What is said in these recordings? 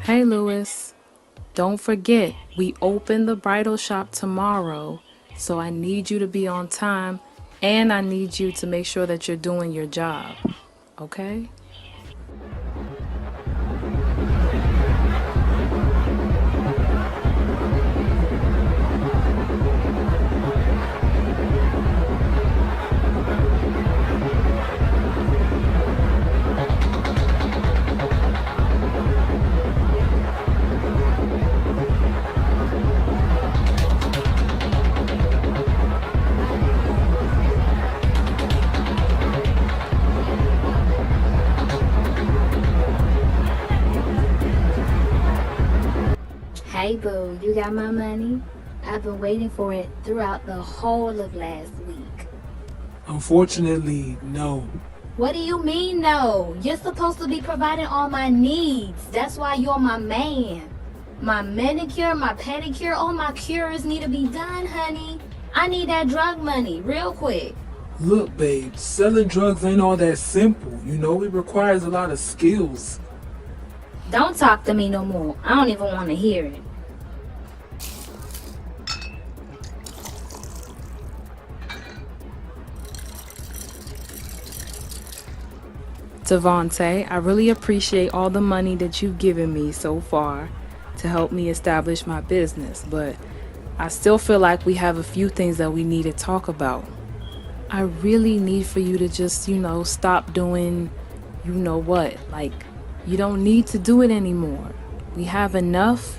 Hey, Lewis. Don't forget, we open the bridal shop tomorrow, so I need you to be on time and I need you to make sure that you're doing your job. Okay? Hey boo, you got my money? I've been waiting for it throughout the whole of last week. Unfortunately, no. What do you mean no? You're supposed to be providing all my needs. That's why you're my man. My manicure, my pedicure, all my cures need to be done, honey. I need that drug money real quick. Look, babe, selling drugs ain't all that simple. It requires a lot of skills. Don't talk to me no more. I don't even want to hear it. Devontae, I really appreciate all the money that you've given me so far to help me establish my business, but I still feel like we have a few things that we need to talk about. I really need for you to just, stop doing you know what. Like, you don't need to do it anymore. We have enough.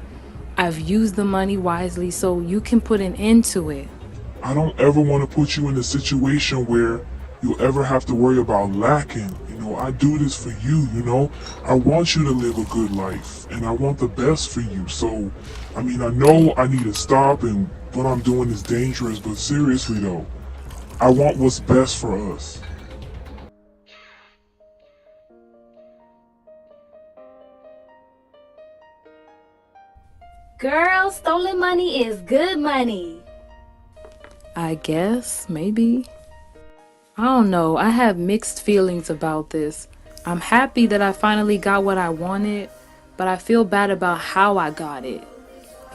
I've used the money wisely, so you can put an end to it. I don't ever want to put you in a situation where you'll ever have to worry about lacking. I do this for you, I want you to live a good life and I want the best for you. So, I know I need to stop and what I'm doing is dangerous, but seriously though, I want what's best for us. Girl, stolen money is good money. I guess, maybe. I don't know. I have mixed feelings about this. I'm happy that I finally got what I wanted, but I feel bad about how I got it.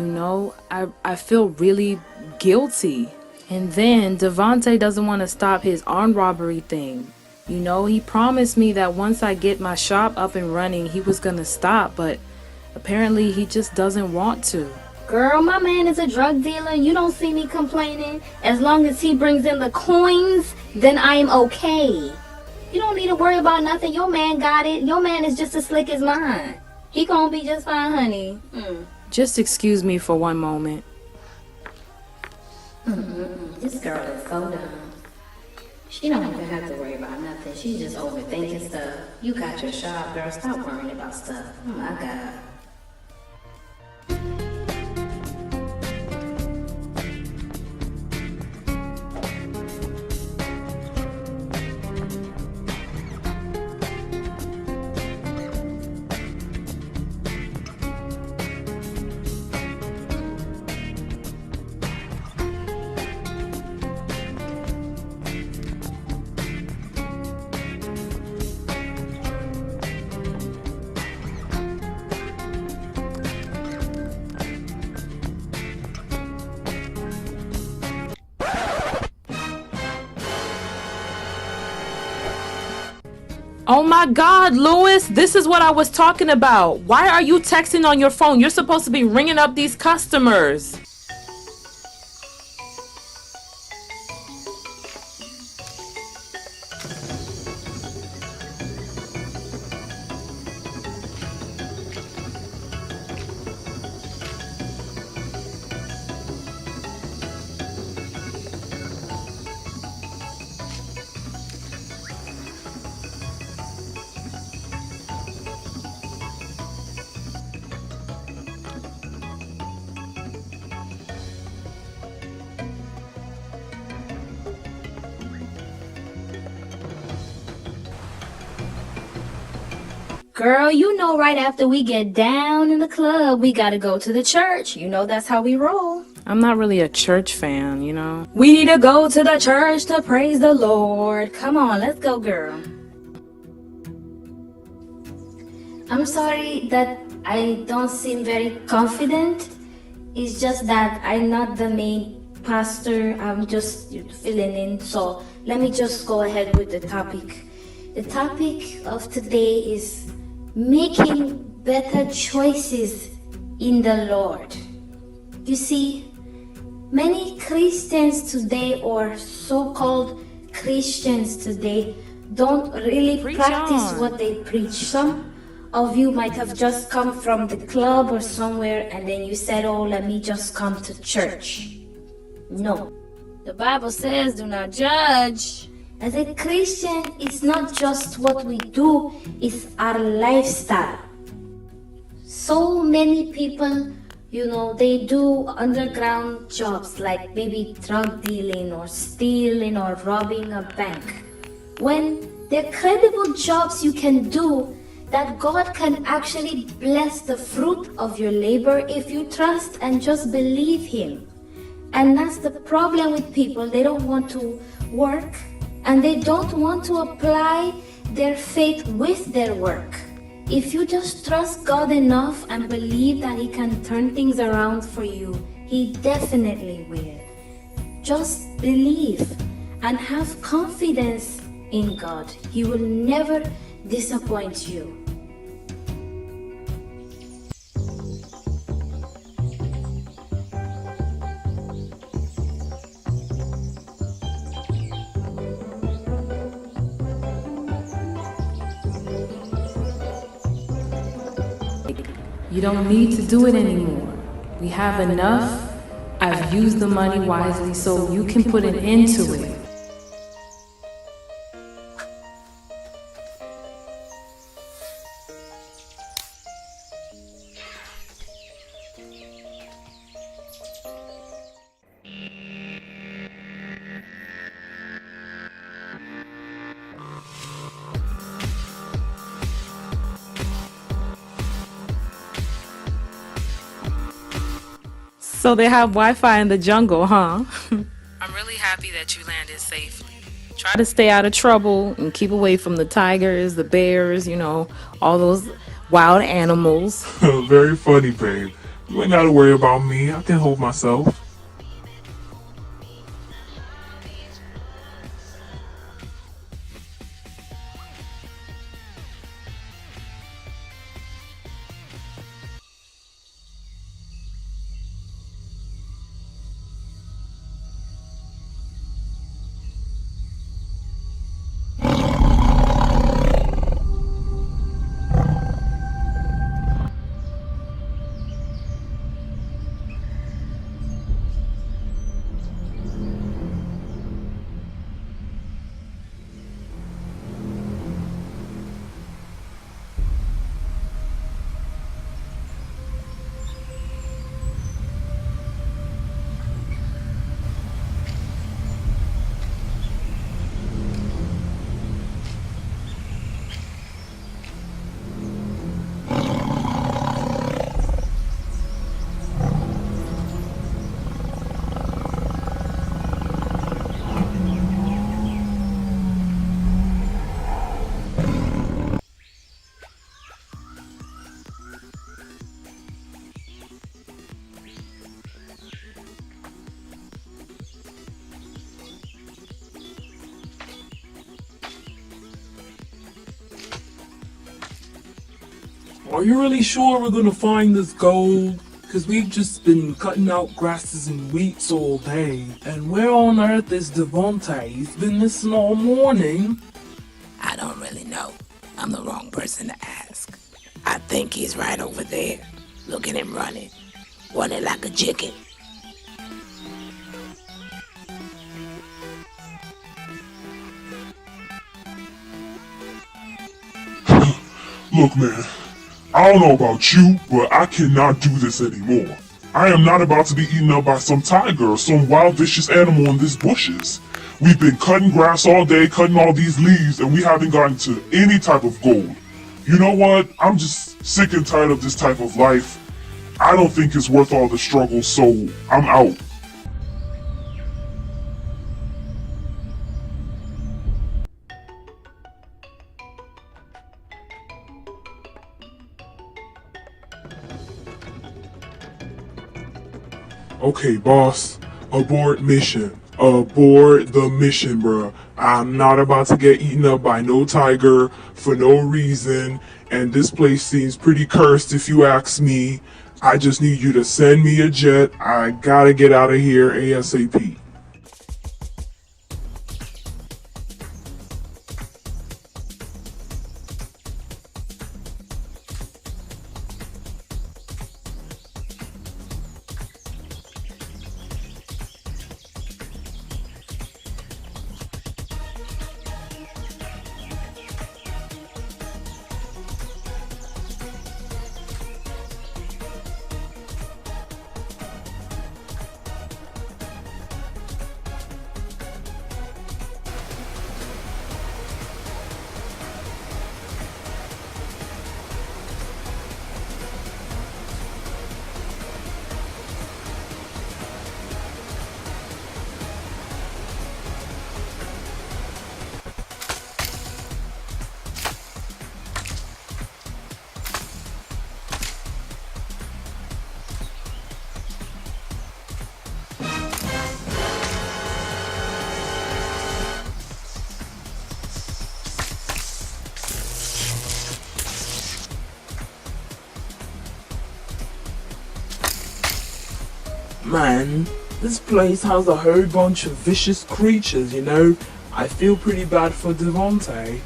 I feel really guilty. And then Devontae doesn't want to stop his armed robbery thing. He promised me that once I get my shop up and running, he was going to stop, but apparently he just doesn't want to. Girl, my man is a drug dealer. You don't see me complaining. As long as he brings in the coins, then I am okay. You don't need to worry about nothing. Your man got it. Your man is just as slick as mine. He gonna be just fine, honey. Just excuse me for one moment. This girl is so dumb. She don't even have to worry about nothing. She's just overthinking stuff. You got your shop, girl. Stop worrying about stuff. Oh my God. Oh my God, Lewis, this is what I was talking about. Why are you texting on your phone? You're supposed to be ringing up these customers. Girl, right after we get down in the club, we gotta go to the church. That's how we roll. I'm not really a church fan, We need to go to the church to praise the Lord. Come on, let's go, girl. I'm sorry, that I don't seem very confident. It's just that I'm not the main pastor. I'm just filling in. So let me just go ahead with the topic. The topic of today is making better choices in the Lord. You see, many Christians today, or so-called Christians today, don't really Preach practice on. what they preach. Some of you might have just come from the club or somewhere and then you said, oh, let me just come to church. No. The Bible says, do not judge. As a Christian, it's not just what we do, it's our lifestyle. So many people, they do underground jobs like maybe drug dealing or stealing or robbing a bank. When they're credible jobs you can do, that God can actually bless the fruit of your labor if you trust and just believe Him. And that's the problem with people. They don't want to work and they don't want to apply their faith with their work. If you just trust God enough and believe that He can turn things around for you, He definitely will. Just believe and have confidence in God. He will never disappoint you. You don't need to do it anymore. We have enough. I've used the money wisely so you can put an end to it. So they have Wi-Fi in the jungle, huh? I'm really happy that you landed safely. Try to stay out of trouble and keep away from the tigers, the bears, all those wild animals. Very funny, babe. You ain't gotta worry about me. I can hold myself. Are you really sure we're gonna find this gold? Because we've just been cutting out grasses and weeds all day. And where on earth is Devontae? He's been missing all morning. I don't really know. I'm the wrong person to ask. I think he's right over there. Look at him running like a chicken. Look, man, I don't know about you, but I cannot do this anymore. I am not about to be eaten up by some tiger or some wild vicious animal in these bushes. We've been cutting grass all day, cutting all these leaves, and we haven't gotten to any type of gold. You know what? I'm just sick and tired of this type of life. I don't think it's worth all the struggle, so I'm out. Okay, boss, abort mission. Abort the mission, bruh. I'm not about to get eaten up by no tiger for no reason, and this place seems pretty cursed if you ask me. I just need you to send me a jet. I gotta get out of here ASAP. Man, this place has a whole bunch of vicious creatures, you know? I feel pretty bad for Devontae.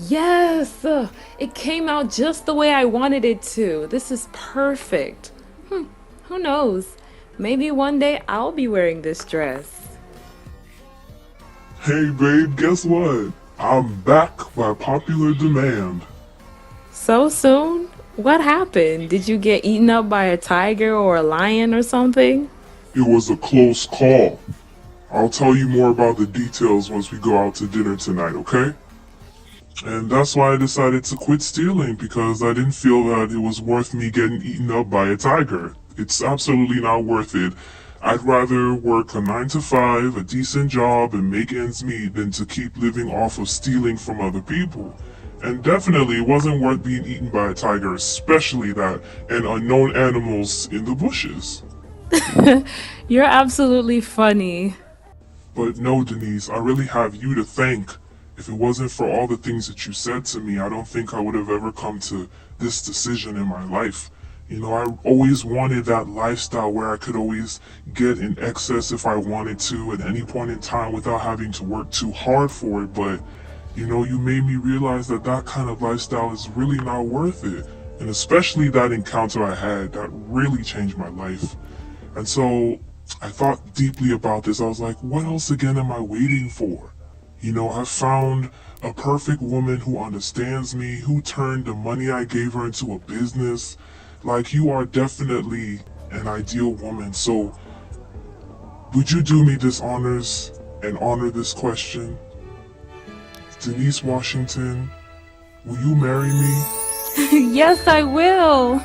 Yes! It came out just the way I wanted it to. This is perfect. Who knows? Maybe one day I'll be wearing this dress. Hey babe, guess what? I'm back by popular demand. So soon? What happened? Did you get eaten up by a tiger or a lion or something? It was a close call. I'll tell you more about the details once we go out to dinner tonight, okay? And that's why I decided to quit stealing, because I didn't feel that it was worth me getting eaten up by a tiger. It's absolutely not worth it. I'd rather work a 9 to 5, a decent job, and make ends meet than to keep living off of stealing from other people. And definitely it wasn't worth being eaten by a tiger, especially that, and unknown animals in the bushes. You're absolutely funny. But no, Denise, I really have you to thank. If it wasn't for all the things that you said to me, I don't think I would have ever come to this decision in my life. You know, I always wanted that lifestyle where I could always get in excess if I wanted to at any point in time without having to work too hard for it. But, you know, you made me realize that that kind of lifestyle is really not worth it. And especially that encounter I had, that really changed my life. And so I thought deeply about this. I was like, what else again am I waiting for? You know, I found a perfect woman who understands me, who turned the money I gave her into a business. Like, you are definitely an ideal woman. So, would you do me this honors and honor this question? Denise Washington, will you marry me? Yes, I will.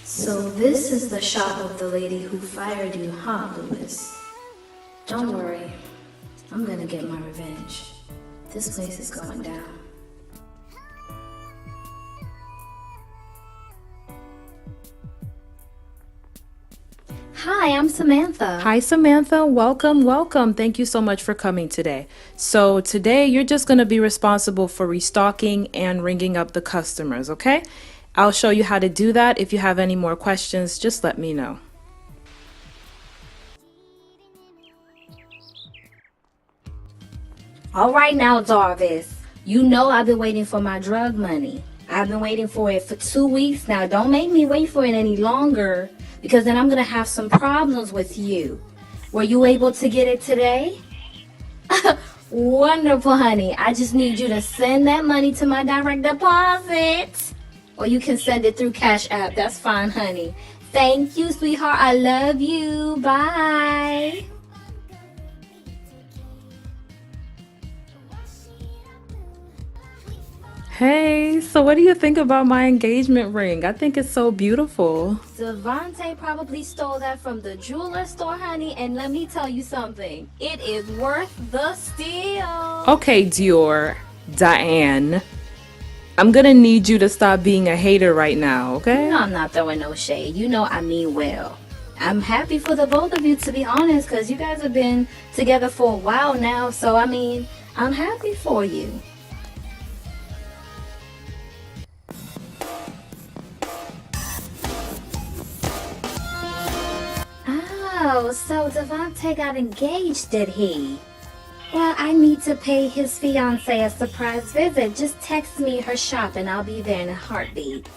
So this is the shop of the lady who fired you, huh, Lewis? Don't worry, I'm gonna get my revenge. This place is going down. Hi, I'm Samantha. Hi, Samantha. Welcome, welcome. Thank you so much for coming today. So today you're just going to be responsible for restocking and ringing up the customers, okay? I'll show you how to do that. If you have any more questions, just let me know. All right now, Darvis. You know I've been waiting for my drug money. I've been waiting for it for 2 weeks now. Don't make me wait for it any longer, because then I'm going to have some problems with you. Were you able to get it today? Wonderful, honey. I just need you to send that money to my direct deposit. Or you can send it through Cash App. That's fine, honey. Thank you, sweetheart. I love you. Bye. Hey, so what do you think about my engagement ring? I think it's so beautiful. Devontae probably stole that from the jeweler store, honey. And let me tell you something. It is worth the steal. Okay, Dior, Diane. I'm gonna need you to stop being a hater right now, okay? No, I'm not throwing no shade. You know I mean well. I'm happy for the both of you, to be honest, because you guys have been together for a while now. So, I mean, I'm happy for you. Oh, so Devontae got engaged, did he? Well, I need to pay his fiance a surprise visit. Just text me her shop and I'll be there in a heartbeat.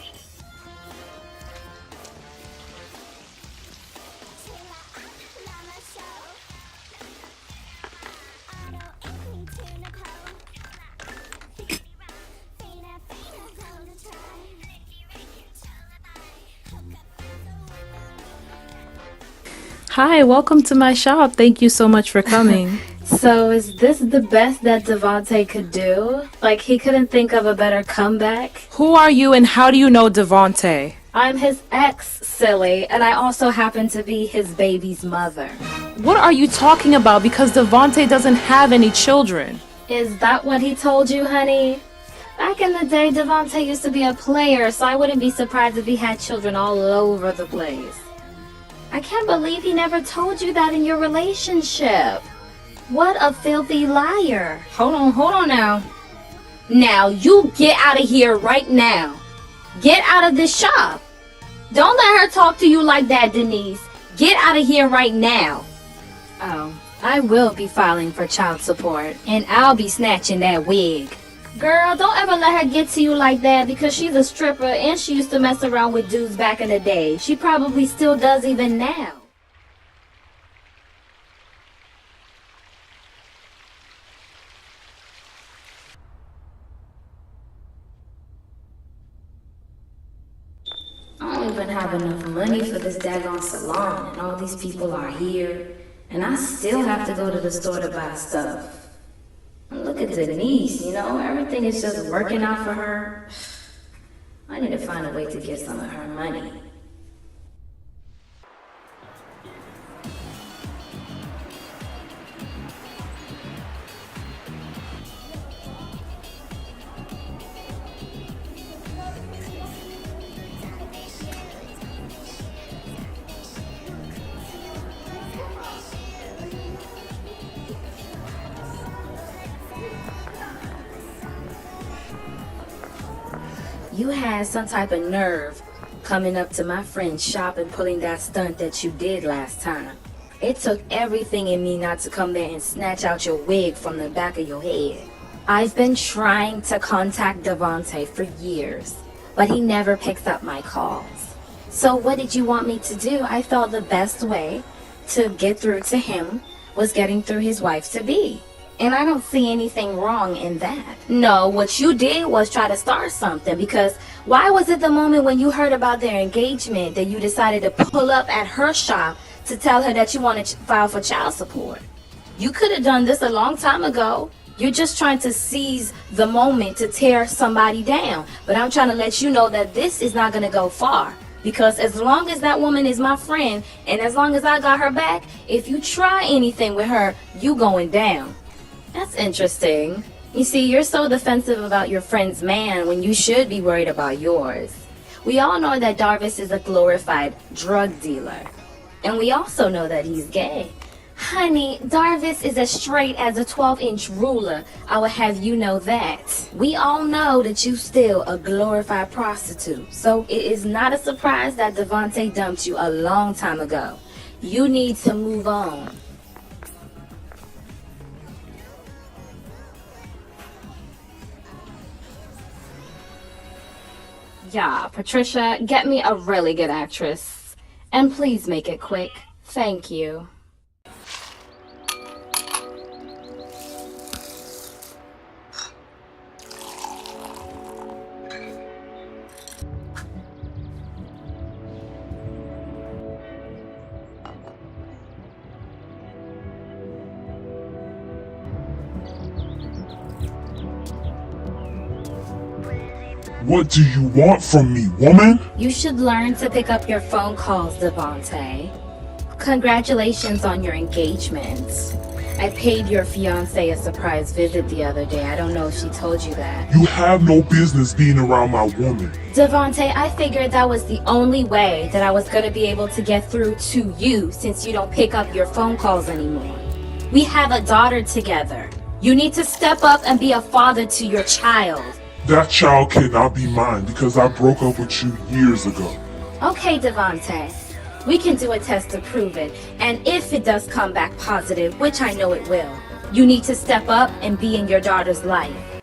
Hi, welcome to my shop. Thank you so much for coming. So is this the best that Devontae could do? Like, he couldn't think of a better comeback? Who are you and how do you know Devontae? I'm his ex, silly, and I also happen to be his baby's mother. What are you talking about? Because Devontae doesn't have any children. Is that what he told you, honey? Back in the day, Devontae used to be a player, so I wouldn't be surprised if he had children all over the place. I can't believe he never told you that in your relationship. What a filthy liar. Hold on now. Now, you get out of here right now. Get out of this shop. Don't let her talk to you like that, Denise. Get out of here right now. Oh, I will be filing for child support, and I'll be snatching that wig. Girl, don't ever let her get to you like that, because she's a stripper and she used to mess around with dudes back in the day. She probably still does even now. I don't even have enough money for this daggone salon, and all these people are here, and I still have to go to the store to buy stuff. Look at Denise, you know, everything is just working out for her. I need to find a way to get some of her money. You had some type of nerve coming up to my friend's shop and pulling that stunt that you did last time. It took everything in me not to come there and snatch out your wig from the back of your head. I've been trying to contact Devontae for years, but he never picks up my calls. So what did you want me to do? I thought the best way to get through to him was getting through his wife-to-be. And I don't see anything wrong in that. No, what you did was try to start something, because why was it the moment when you heard about their engagement that you decided to pull up at her shop to tell her that you wanted to file for child support? You could have done this a long time ago. You're just trying to seize the moment to tear somebody down. But I'm trying to let you know that this is not going to go far. Because as long as that woman is my friend, and as long as I got her back, if you try anything with her, you going down. That's interesting. You see, you're so defensive about your friend's man when you should be worried about yours. We all know that Darvis is a glorified drug dealer. And we also know that he's gay. Honey, Darvis is as straight as a 12-inch ruler. I will have you know that. We all know that you still a glorified prostitute. So it is not a surprise that Devontae dumped you a long time ago. You need to move on. Yeah, Patricia, get me a really good actress. And please make it quick. Thank you. What do you want from me, woman? You should learn to pick up your phone calls, Devontae. Congratulations on your engagement. I paid your fiance a surprise visit the other day. I don't know if she told you that. You have no business being around my woman. Devontae, I figured that was the only way that I was going to be able to get through to you since you don't pick up your phone calls anymore. We have a daughter together. You need to step up and be a father to your child. That child cannot be mine because I broke up with you years ago. Okay, Devontae. We can do a test to prove it. And if it does come back positive, which I know it will, you need to step up and be in your daughter's life.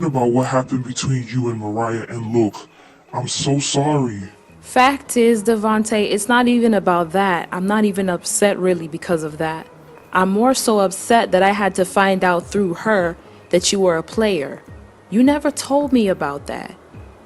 About what happened between you and Mariah, and look, I'm so sorry. Fact is, Devontae, it's not even about that. I'm not even upset really because of that. I'm more so upset that I had to find out through her that you were a player. You never told me about that.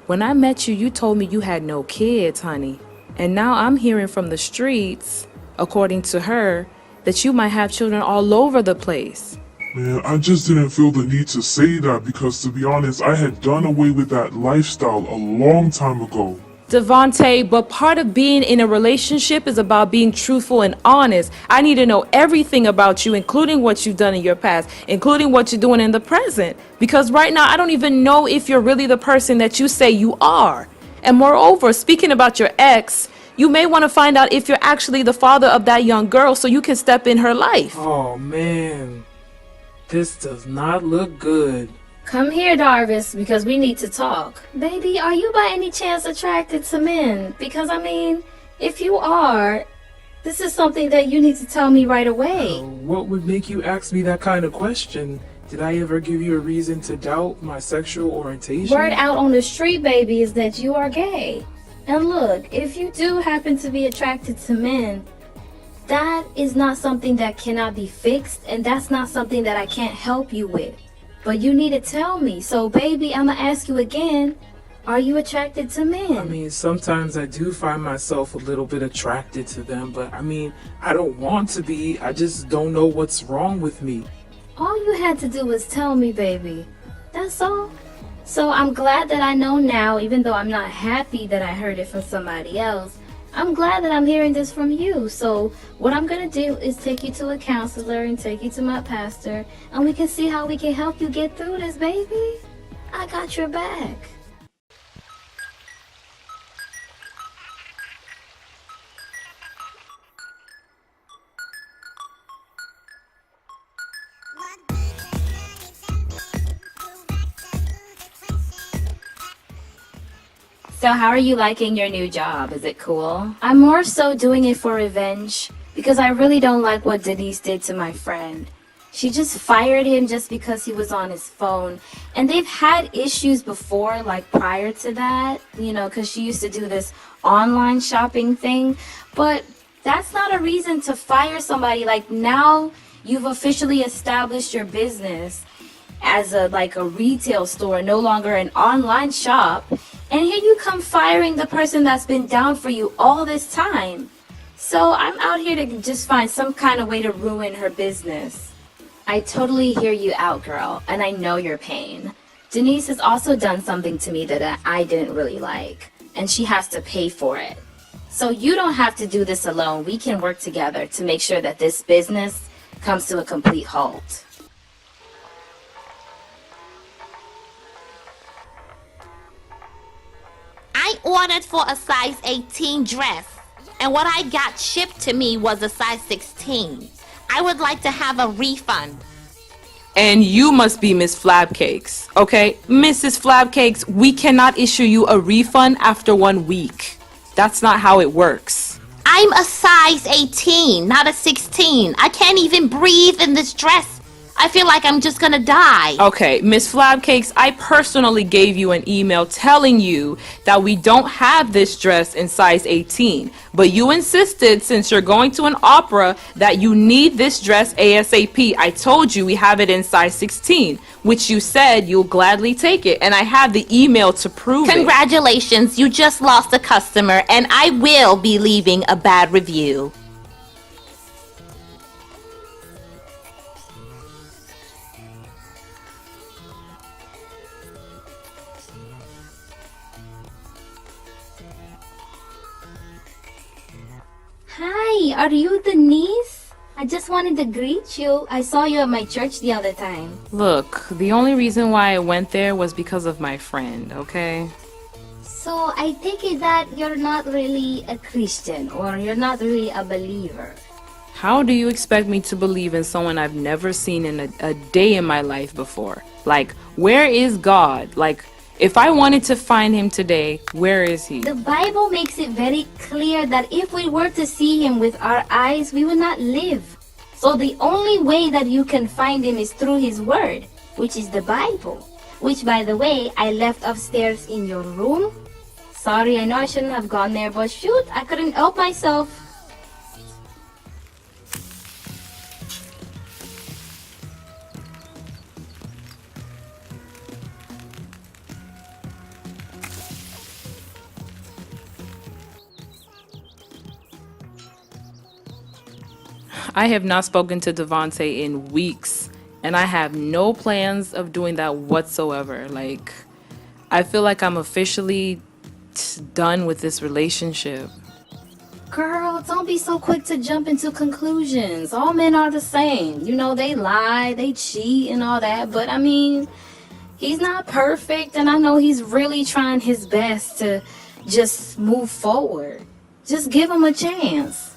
When I met you, you told me you had no kids, honey. And now I'm hearing from the streets, according to her, that you might have children all over the place. Man, I just didn't feel the need to say that because, to be honest, I had done away with that lifestyle a long time ago. Devontae, but part of being in a relationship is about being truthful and honest. I need to know everything about you, including what you've done in your past, including what you're doing in the present. Because right now, I don't even know if you're really the person that you say you are. And moreover, speaking about your ex, you may want to find out if you're actually the father of that young girl so you can step in her life. Oh man, this does not look good. Come here, Darvis, because we need to talk. Baby, are you by any chance attracted to men? Because, I mean, if you are, this is something that you need to tell me right away. What would make you ask me that kind of question? Did I ever give you a reason to doubt my sexual orientation? Word out on the street, baby, is that you are gay. And look, if you do happen to be attracted to men, that is not something that cannot be fixed, and that's not something that I can't help you with. But you need to tell me. So, baby, I'm going to ask you again, are you attracted to men? I mean, sometimes I do find myself a little bit attracted to them, but I mean, I don't want to be. I just don't know what's wrong with me. All you had to do was tell me, baby. That's all. So I'm glad that I know now, even though I'm not happy that I heard it from somebody else. I'm glad that I'm hearing this from you. So what I'm going to do is take you to a counselor and take you to my pastor, and we can see how we can help you get through this, baby. I got your back. So how are you liking your new job? Is it cool? I'm more so doing it for revenge because I really don't like what Denise did to my friend. She just fired him just because he was on his phone. And they've had issues before, like prior to that, you know, because she used to do this online shopping thing. But that's not a reason to fire somebody. Like, now you've officially established your business as a retail store, no longer an online shop. And here you come firing the person that's been down for you all this time. So I'm out here to just find some kind of way to ruin her business. I totally hear you out, girl, and I know your pain. Denise has also done something to me that I didn't really like, and she has to pay for it. So you don't have to do this alone. We can work together to make sure that this business comes to a complete halt. I ordered for a size 18 dress, and what I got shipped to me was a size 16. I would like to have a refund. And you must be Miss Flabcakes, okay? Mrs. Flabcakes, we cannot issue you a refund after 1 week. That's not how it works. I'm a size 18, not a 16. I can't even breathe in this dress. I feel like I'm just gonna die. Okay, Miss Flabcakes, I personally gave you an email telling you that we don't have this dress in size 18, but you insisted since you're going to an opera that you need this dress ASAP. I told you we have it in size 16, which you said you'll gladly take it, and I have the email to prove it. Congratulations, you just lost a customer, and I will be leaving a bad review. Hi, are you the niece? I just wanted to greet you. I saw you at my church the other time. Look, the only reason why I went there was because of my friend, okay? So I take it that you're not really a Christian or you're not really a believer. How do you expect me to believe in someone I've never seen in a day in my life before? Like, where is God? Like, if I wanted to find him today, where is he? The Bible makes it very clear that if we were to see him with our eyes, we would not live. So the only way that you can find him is through his word, which is the Bible. Which, by the way, I left upstairs in your room. Sorry, I know I shouldn't have gone there, but shoot, I couldn't help myself. I have not spoken to Devontae in weeks, and I have no plans of doing that whatsoever. Like, I feel like I'm officially done with this relationship. Girl, don't be so quick to jump into conclusions. All men are the same. You know, they lie, they cheat and all that. But I mean, he's not perfect. And I know he's really trying his best to just move forward. Just give him a chance.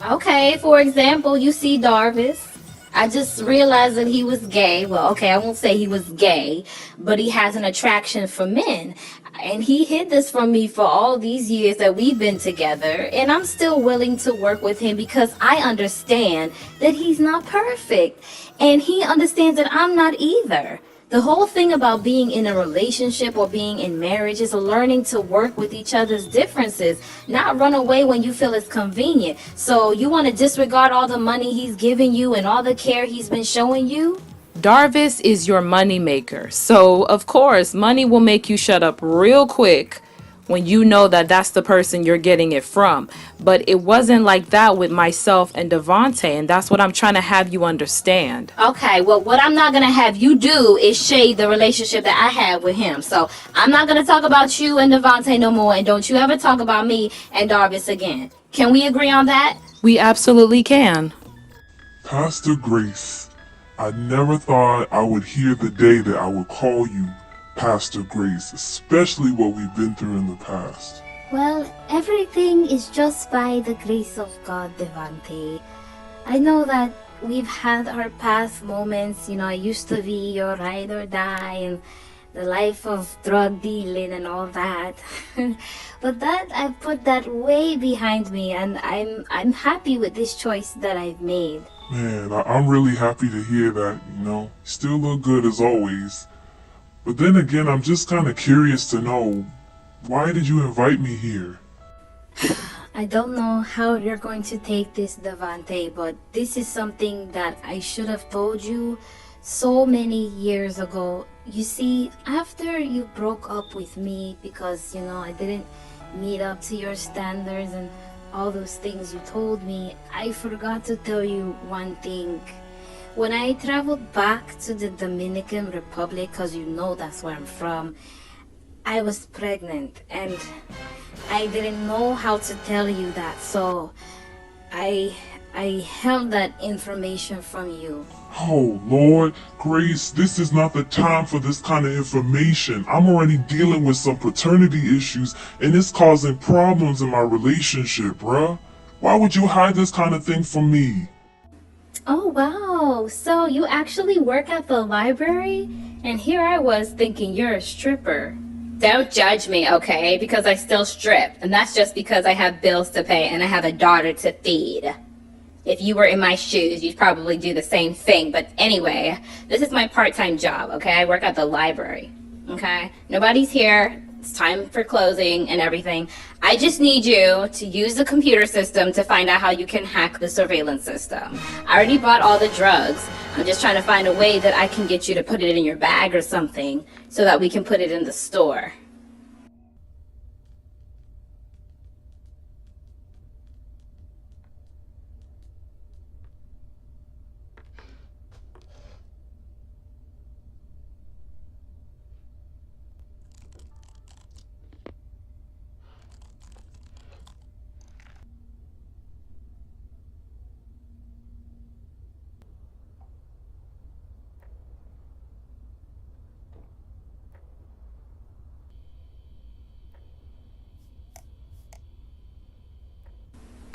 Okay, for example, you see Darvis. I just realized that he was gay. Well, okay, I won't say he was gay, but he has an attraction for men. And he hid this from me for all these years that we've been together. And I'm still willing to work with him because I understand that he's not perfect. And he understands that I'm not either. The whole thing about being in a relationship or being in marriage is learning to work with each other's differences, not run away when you feel it's convenient. So you want to disregard all the money he's giving you and all the care he's been showing you? Darvis is your money maker. So, of course, money will make you shut up real quick when you know that that's the person you're getting it from. But it wasn't like that with myself and Devontae, and that's what I'm trying to have you understand. Okay, well, what I'm not going to have you do is shade the relationship that I had with him. So I'm not going to talk about you and Devontae no more, and don't you ever talk about me and Darvis again. Can we agree on that? We absolutely can. Pastor Grace, I never thought I would hear the day that I would call you Pastor Grace, especially what we've been through in the past. Well, everything is just by the grace of God, Devante. I know that we've had our past moments. You know, I used to be your ride or die and the life of drug dealing and all that. But that, I put that way behind me, and I'm happy with this choice that I've made. Man, I'm really happy to hear that, you know. Still look good as always. But then again, I'm just kind of curious to know, why did you invite me here? I don't know how you're going to take this, Devante, but this is something that I should have told you so many years ago. You see, after you broke up with me because, you know, I didn't meet up to your standards and all those things you told me, I forgot to tell you one thing. When I traveled back to the Dominican Republic, because you know that's where I'm from, I was pregnant and I didn't know how to tell you that, so I held that information from you. Oh Lord, Grace, this is not the time for this kind of information. I'm already dealing with some paternity issues and it's causing problems in my relationship, bruh. Why would you hide this kind of thing from me? Oh wow, so you actually work at the library? And here I was thinking you're a stripper. Don't judge me, okay? Because I still strip. And that's just because I have bills to pay and I have a daughter to feed. If you were in my shoes, you'd probably do the same thing. But anyway, this is my part-time job, okay? I work at the library, okay? Nobody's here. It's time for closing and everything. I just need you to use the computer system to find out how you can hack the surveillance system. I already bought all the drugs. I'm just trying to find a way that I can get you to put it in your bag or something so that we can put it in the store.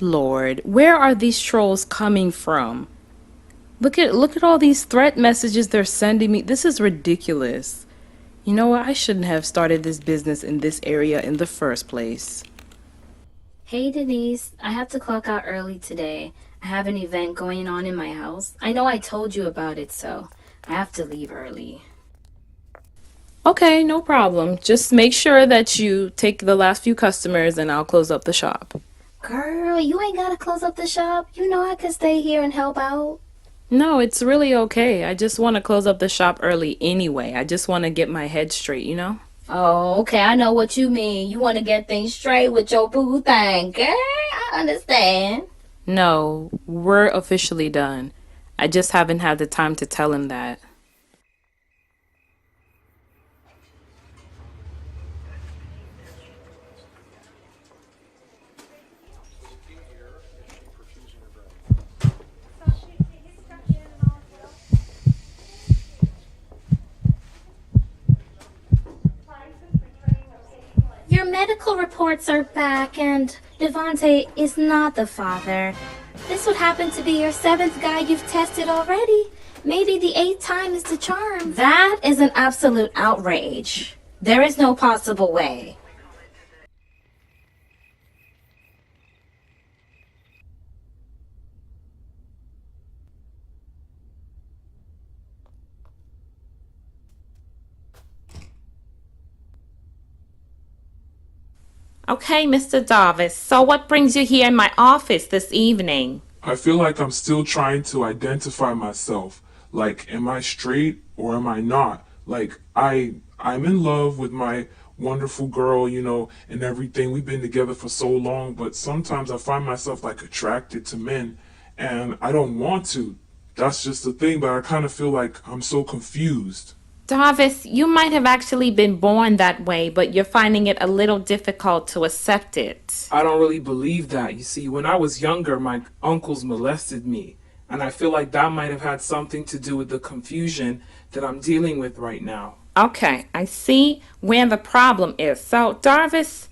Lord, where are these trolls coming from? Look at all these threat messages they're sending me. This is ridiculous. You know what? I shouldn't have started this business in this area in the first place. Hey Denise, I have to clock out early today. I have an event going on in my house. I know I told you about it, so I have to leave early. Okay, no problem. Just make sure that you take the last few customers and I'll close up the shop. Girl, you ain't gotta close up the shop. You know I can stay here and help out. No, it's really okay. I just want to close up the shop early anyway. I just want to get my head straight, you know? Oh, okay, I know what you mean. You want to get things straight with your boo thing. Girl, I understand. No, we're officially done. I just haven't had the time to tell him that. Your medical reports are back, and Devontae is not the father. This would happen to be your 7th guy you've tested already. Maybe the 8th time is the charm. That is an absolute outrage. There is no possible way. Okay, Mr. Davis, so what brings you here in my office this evening? I feel like I'm still trying to identify myself. Like, am I straight or am I not? Like, I'm in love with my wonderful girl, you know, and everything. We've been together for so long, but sometimes I find myself like attracted to men and I don't want to. That's just the thing, but I kind of feel like I'm so confused. Davis, you might have actually been born that way, but you're finding it a little difficult to accept it. I don't really believe that. You see, when I was younger, my uncles molested me. And I feel like that might have had something to do with the confusion that I'm dealing with right now. Okay, I see where the problem is. So, Davis,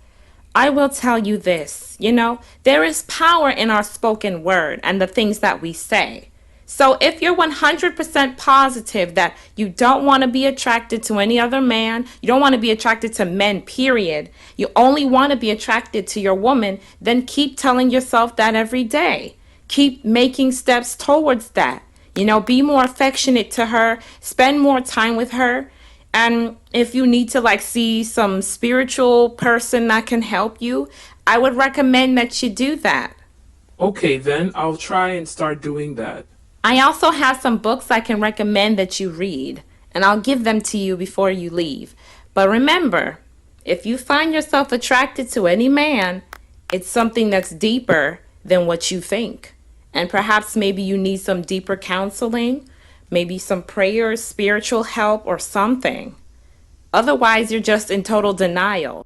I will tell you this. You know, there is power in our spoken word and the things that we say. So if you're 100% positive that you don't want to be attracted to any other man, you don't want to be attracted to men, period, you only want to be attracted to your woman, then keep telling yourself that every day. Keep making steps towards that. You know, be more affectionate to her, spend more time with her. And if you need to like see some spiritual person that can help you, I would recommend that you do that. Okay, then I'll try and start doing that. I also have some books I can recommend that you read, and I'll give them to you before you leave. But remember, if you find yourself attracted to any man, it's something that's deeper than what you think. And perhaps maybe you need some deeper counseling, maybe some prayers, spiritual help, or something. Otherwise, you're just in total denial.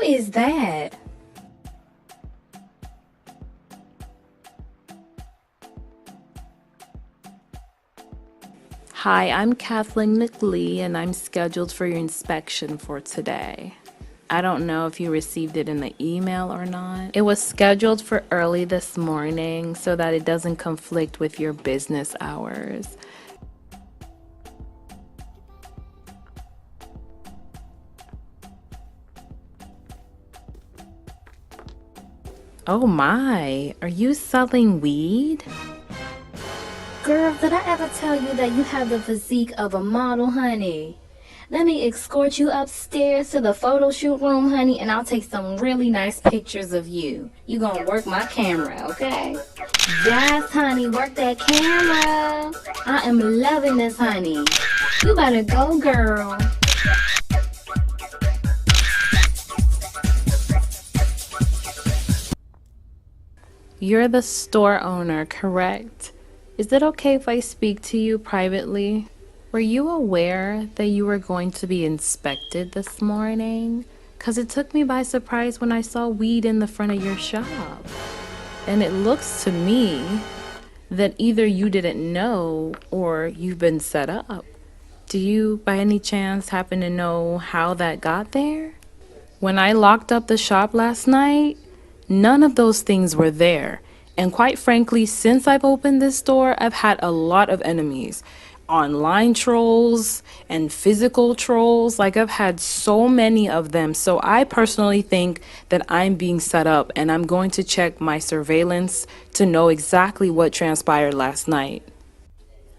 is that? Hi, I'm Kathleen McLee, and I'm scheduled for your inspection for today. I don't know if you received it in the email or not. It was scheduled for early this morning so that it doesn't conflict with your business hours. Oh my, are you selling weed? Girl, did I ever tell you that you have the physique of a model, honey? Let me escort you upstairs to the photo shoot room, honey, and I'll take some really nice pictures of you. You gonna work my camera, okay? Yes, honey, work that camera. I am loving this, honey. You better go, girl. You're the store owner, correct? Is it okay if I speak to you privately? Were you aware that you were going to be inspected this morning? 'Cause it took me by surprise when I saw weed in the front of your shop. And it looks to me that either you didn't know or you've been set up. Do you, by any chance, happen to know how that got there? When I locked up the shop last night, none of those things were there. And quite frankly, since I've opened this store, I've had a lot of enemies. Online trolls and physical trolls. Like, I've had so many of them. So I personally think that I'm being set up, and I'm going to check my surveillance to know exactly what transpired last night.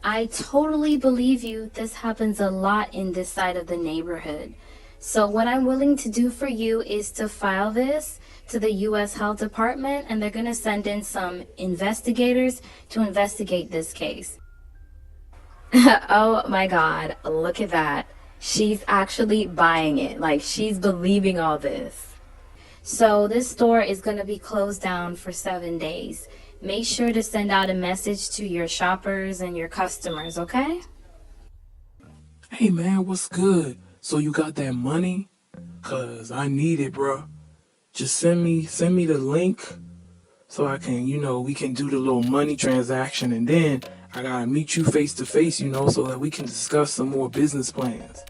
I totally believe you. This happens a lot in this side of the neighborhood. So what I'm willing to do for you is to file this to the U.S. Health Department, and they're going to send in some investigators to investigate this case. Oh my God, look at that. She's actually buying it. Like, she's believing all this. So this store is going to be closed down for 7 days. Make sure to send out a message to your shoppers and your customers, okay? Hey man, what's good? So you got that money? 'Cause I need it, bro. Just send me the link so I can, we can do the little money transaction, and then I gotta meet you face to face, so that we can discuss some more business plans.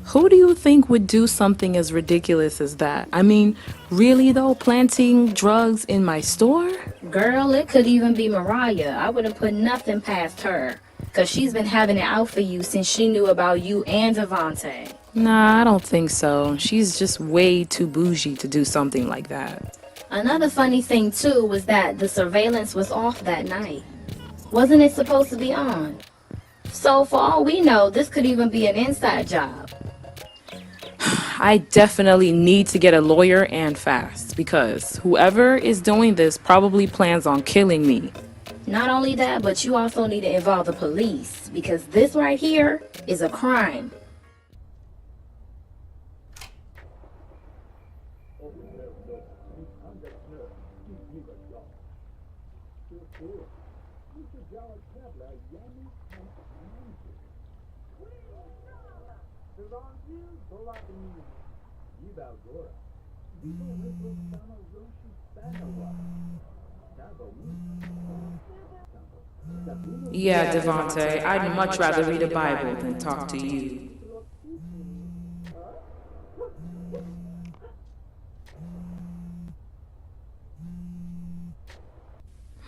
Who do you think would do something as ridiculous as that? I mean, really though, planting drugs in my store? Girl, it could even be Mariah. I wouldn't put nothing past her, 'cause she's been having it out for you since she knew about you and Devontae. Nah, I don't think so. She's just way too bougie to do something like that. Another funny thing too was that the surveillance was off that night. Wasn't it supposed to be on? So for all we know, this could even be an inside job. I definitely need to get a lawyer, and fast, because whoever is doing this probably plans on killing me. Not only that, but you also need to involve the police, because this right here is a crime. Yeah, Devontae, I'd much rather read a Bible than talk to you.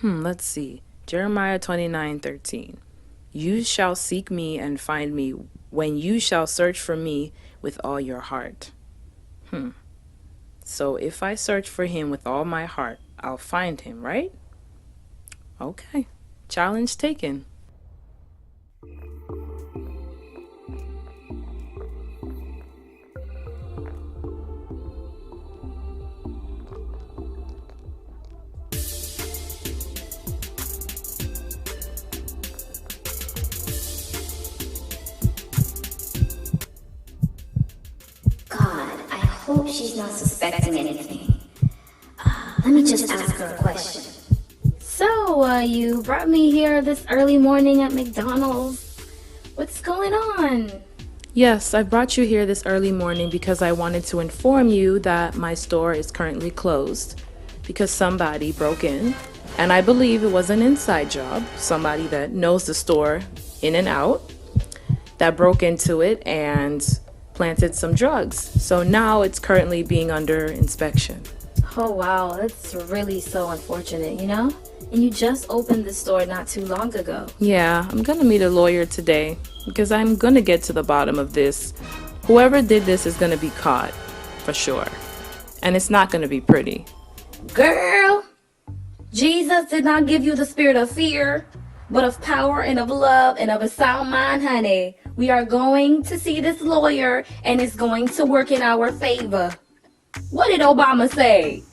Let's see. Jeremiah 29:13. You shall seek me and find me when you shall search for me with all your heart. So if I search for him with all my heart, I'll find him, right? Okay. Challenge taken. God, I hope she's not suspecting anything. Let me just ask her a question. So, you brought me here this early morning at McDonald's. What's going on? Yes, I brought you here this early morning because I wanted to inform you that my store is currently closed because somebody broke in, and I believe it was an inside job, somebody that knows the store in and out, that broke into it and planted some drugs. So now it's currently being under inspection. Oh wow, that's really so unfortunate, you know? And you just opened the store not too long ago. Yeah, I'm gonna meet a lawyer today because I'm gonna get to the bottom of this. Whoever did this is gonna be caught, for sure. And it's not gonna be pretty. Girl, Jesus did not give you the spirit of fear, but of power and of love and of a sound mind, honey. We are going to see this lawyer and it's going to work in our favor. What did Obama say?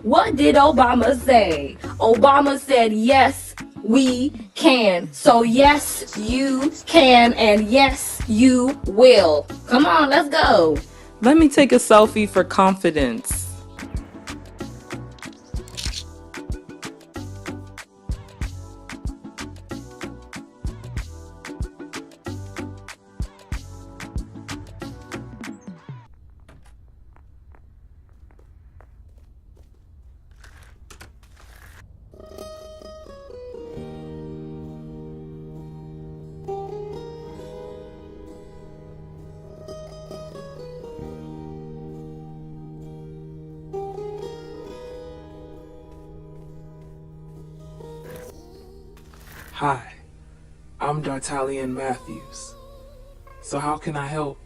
What did Obama say? Obama said, yes, we can. So yes, you can, and yes, you will. Come on, let's go. Let me take a selfie for confidence. Hi, I'm D'Artalian Matthews. So how can I help?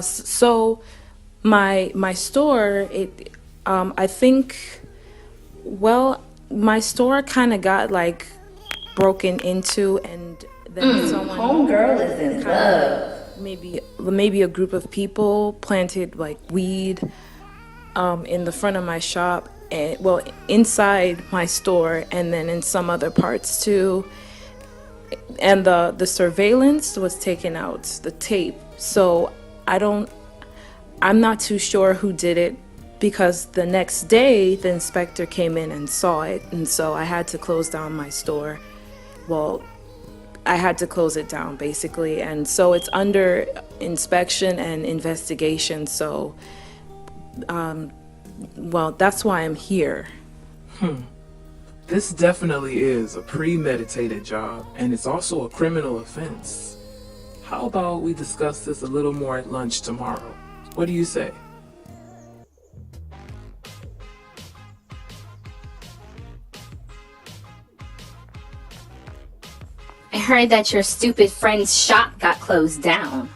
So my store, I think, well, my store kind of got like broken into, and then someone Homegirl is in love. maybe a group of people planted like weed in the front of my shop, and well, inside my store, and then in some other parts too. And the surveillance was taken out, the tape. So I'm not too sure who did it, because the next day the inspector came in and saw it, and so I had to close down my store. Well, I had to close it down basically, and so it's under inspection and investigation. So well, that's why I'm here. This definitely is a premeditated job, and it's also a criminal offense. How about we discuss this a little more at lunch tomorrow? What do you say? I heard that your stupid friend's shop got closed down.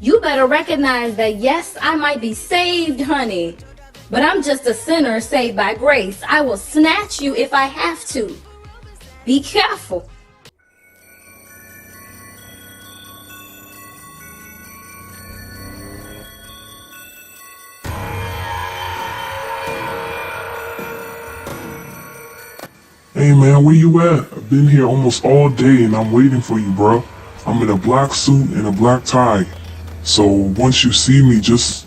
You better recognize that, yes, I might be saved, honey, but I'm just a sinner saved by grace. I will snatch you if I have to. Be careful. Hey man, where you at? I've been here almost all day and I'm waiting for you, bro. I'm in a black suit and a black tie. So once you see me, just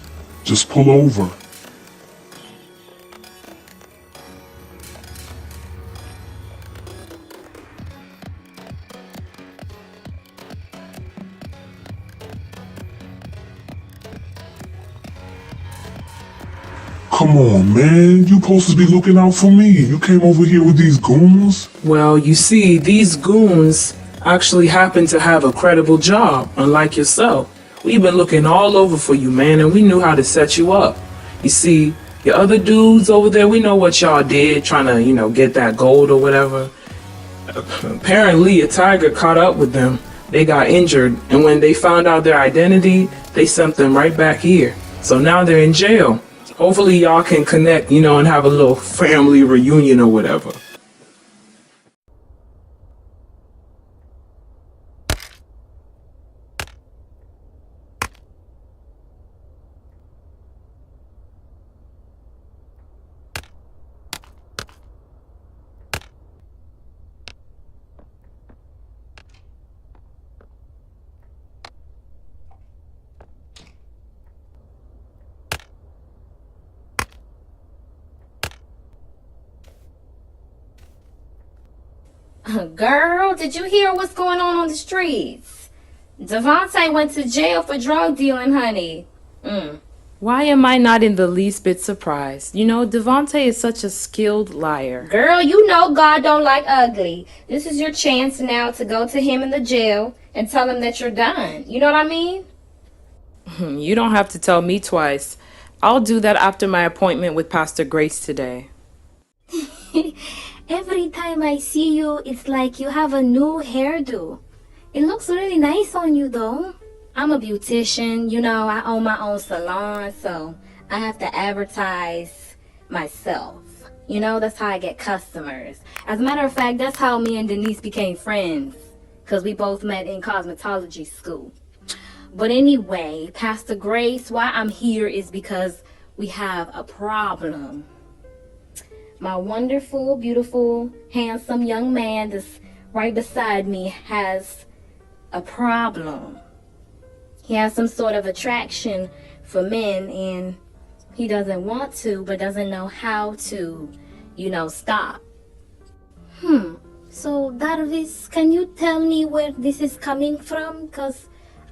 pull over. Come on, man. You supposed to be looking out for me. You came over here with these goons? Well, you see, these goons actually happen to have a credible job, unlike yourself. We've been looking all over for you, man, and we knew how to set you up. You see, your other dudes over there, we know what y'all did, trying to, get that gold or whatever. Apparently, a tiger caught up with them. They got injured, and when they found out their identity, they sent them right back here. So now they're in jail. Hopefully y'all can connect, and have a little family reunion or whatever. Girl, did you hear what's going on the streets? Devontae went to jail for drug dealing, honey. Why am I not in the least bit surprised? You know, Devontae is such a skilled liar. Girl, you know God don't like ugly. This is your chance now to go to him in the jail and tell him that you're done. You know what I mean? You don't have to tell me twice. I'll do that after my appointment with Pastor Grace today. Every time I see you, it's like you have a new hairdo. It looks really nice on you, though. I'm a beautician, you know, I own my own salon, so I have to advertise myself. You know, that's how I get customers. As a matter of fact, that's how me and Denise became friends, because we both met in cosmetology school. But anyway, Pastor Grace, why I'm here is because we have a problem. My wonderful, beautiful, handsome young man that's right beside me has a problem. He has some sort of attraction for men, and he doesn't want to, but doesn't know how to, you know, stop. So, Darvis, can you tell me where this is coming from? Because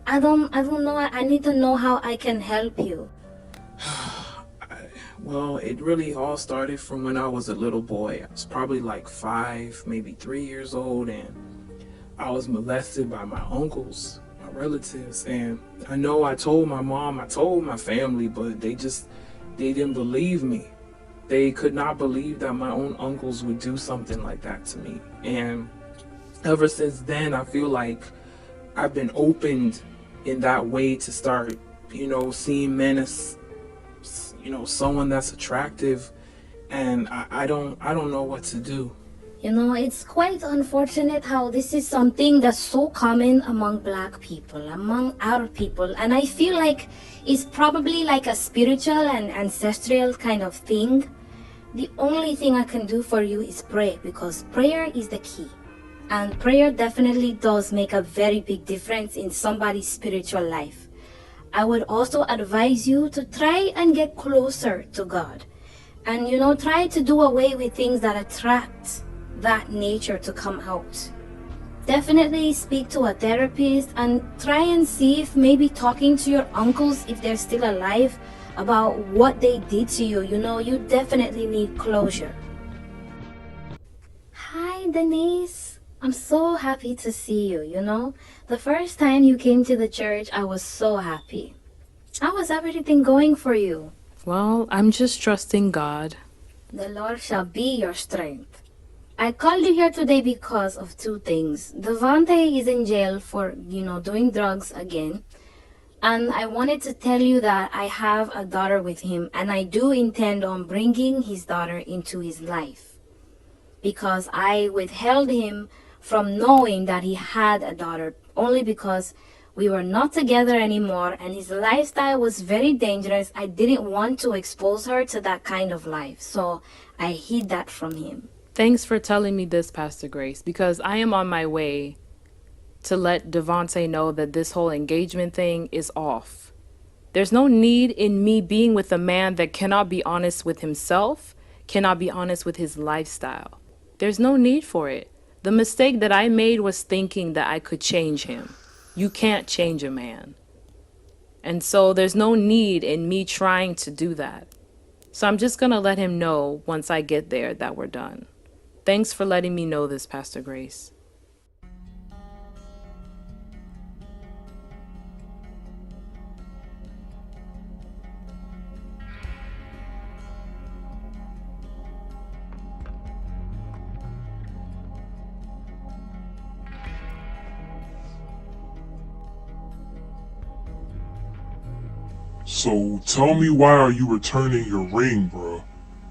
I don't know. I need to know how I can help you. Well, it really all started from when I was a little boy. I was probably like 5, maybe 3 years old, and I was molested by my uncles, my relatives. And I know I told my mom, I told my family, but they didn't believe me. They could not believe that my own uncles would do something like that to me. And ever since then, I feel like I've been opened in that way to start, you know, seeing men as, you know, someone that's attractive, and I don't know what to do. You know, it's quite unfortunate how this is something that's so common among black people, among our people. And I feel like it's probably like a spiritual and ancestral kind of thing. The only thing I can do for you is pray, because prayer is the key. And prayer definitely does make a very big difference in somebody's spiritual life. I would also advise you to try and get closer to God. And, you know, try to do away with things that attract that nature to come out. Definitely speak to a therapist and try and see if maybe talking to your uncles, if they're still alive, about what they did to you. You know, you definitely need closure. Hi, Denise. I'm so happy to see you, you know. The first time you came to the church, I was so happy. How was everything going for you? Well, I'm just trusting God. The Lord shall be your strength. I called you here today because of two things. Devontae is in jail for, you know, doing drugs again. And I wanted to tell you that I have a daughter with him, and I do intend on bringing his daughter into his life. Because I withheld him from knowing that he had a daughter only because we were not together anymore and his lifestyle was very dangerous. I didn't want to expose her to that kind of life, so I hid that from him. Thanks for telling me this, Pastor Grace, because I am on my way to let Devontae know that this whole engagement thing is off. There's no need in me being with a man that cannot be honest with himself, cannot be honest with his lifestyle. There's no need for it. The mistake that I made was thinking that I could change him. You can't change a man. And so there's no need in me trying to do that. So I'm just going to let him know once I get there that we're done. Thanks for letting me know this, Pastor Grace. So tell me, why are you returning your ring, bruh?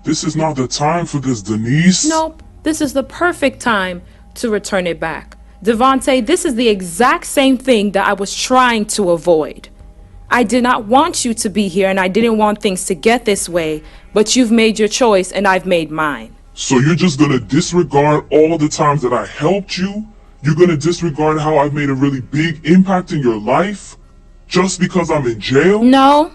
This is not the time for this, Denise. Nope, this is the perfect time to return it back. Devontae, this is the exact same thing that I was trying to avoid. I did not want you to be here and I didn't want things to get this way, but you've made your choice and I've made mine. So you're just gonna disregard all the times that I helped you? You're gonna disregard how I've made a really big impact in your life? Just because I'm in jail? No,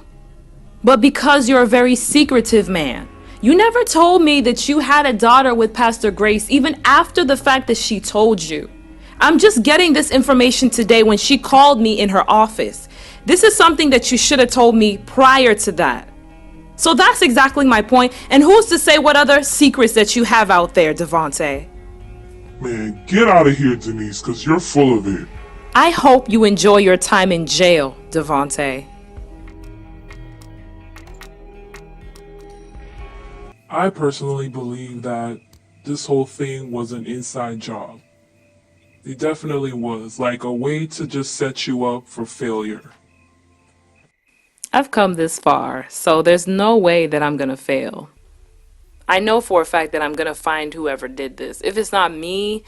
but because you're a very secretive man. You never told me that you had a daughter with Pastor Grace even after the fact that she told you. I'm just getting this information today when she called me in her office. This is something that you should have told me prior to that. So that's exactly my point. And who's to say what other secrets that you have out there, Devontae? Man, get out of here, Denise, because you're full of it. I hope you enjoy your time in jail, Devontae. I personally believe that this whole thing was an inside job. It definitely was, like a way to just set you up for failure. I've come this far, so there's no way that I'm gonna fail. I know for a fact that I'm gonna find whoever did this. If it's not me,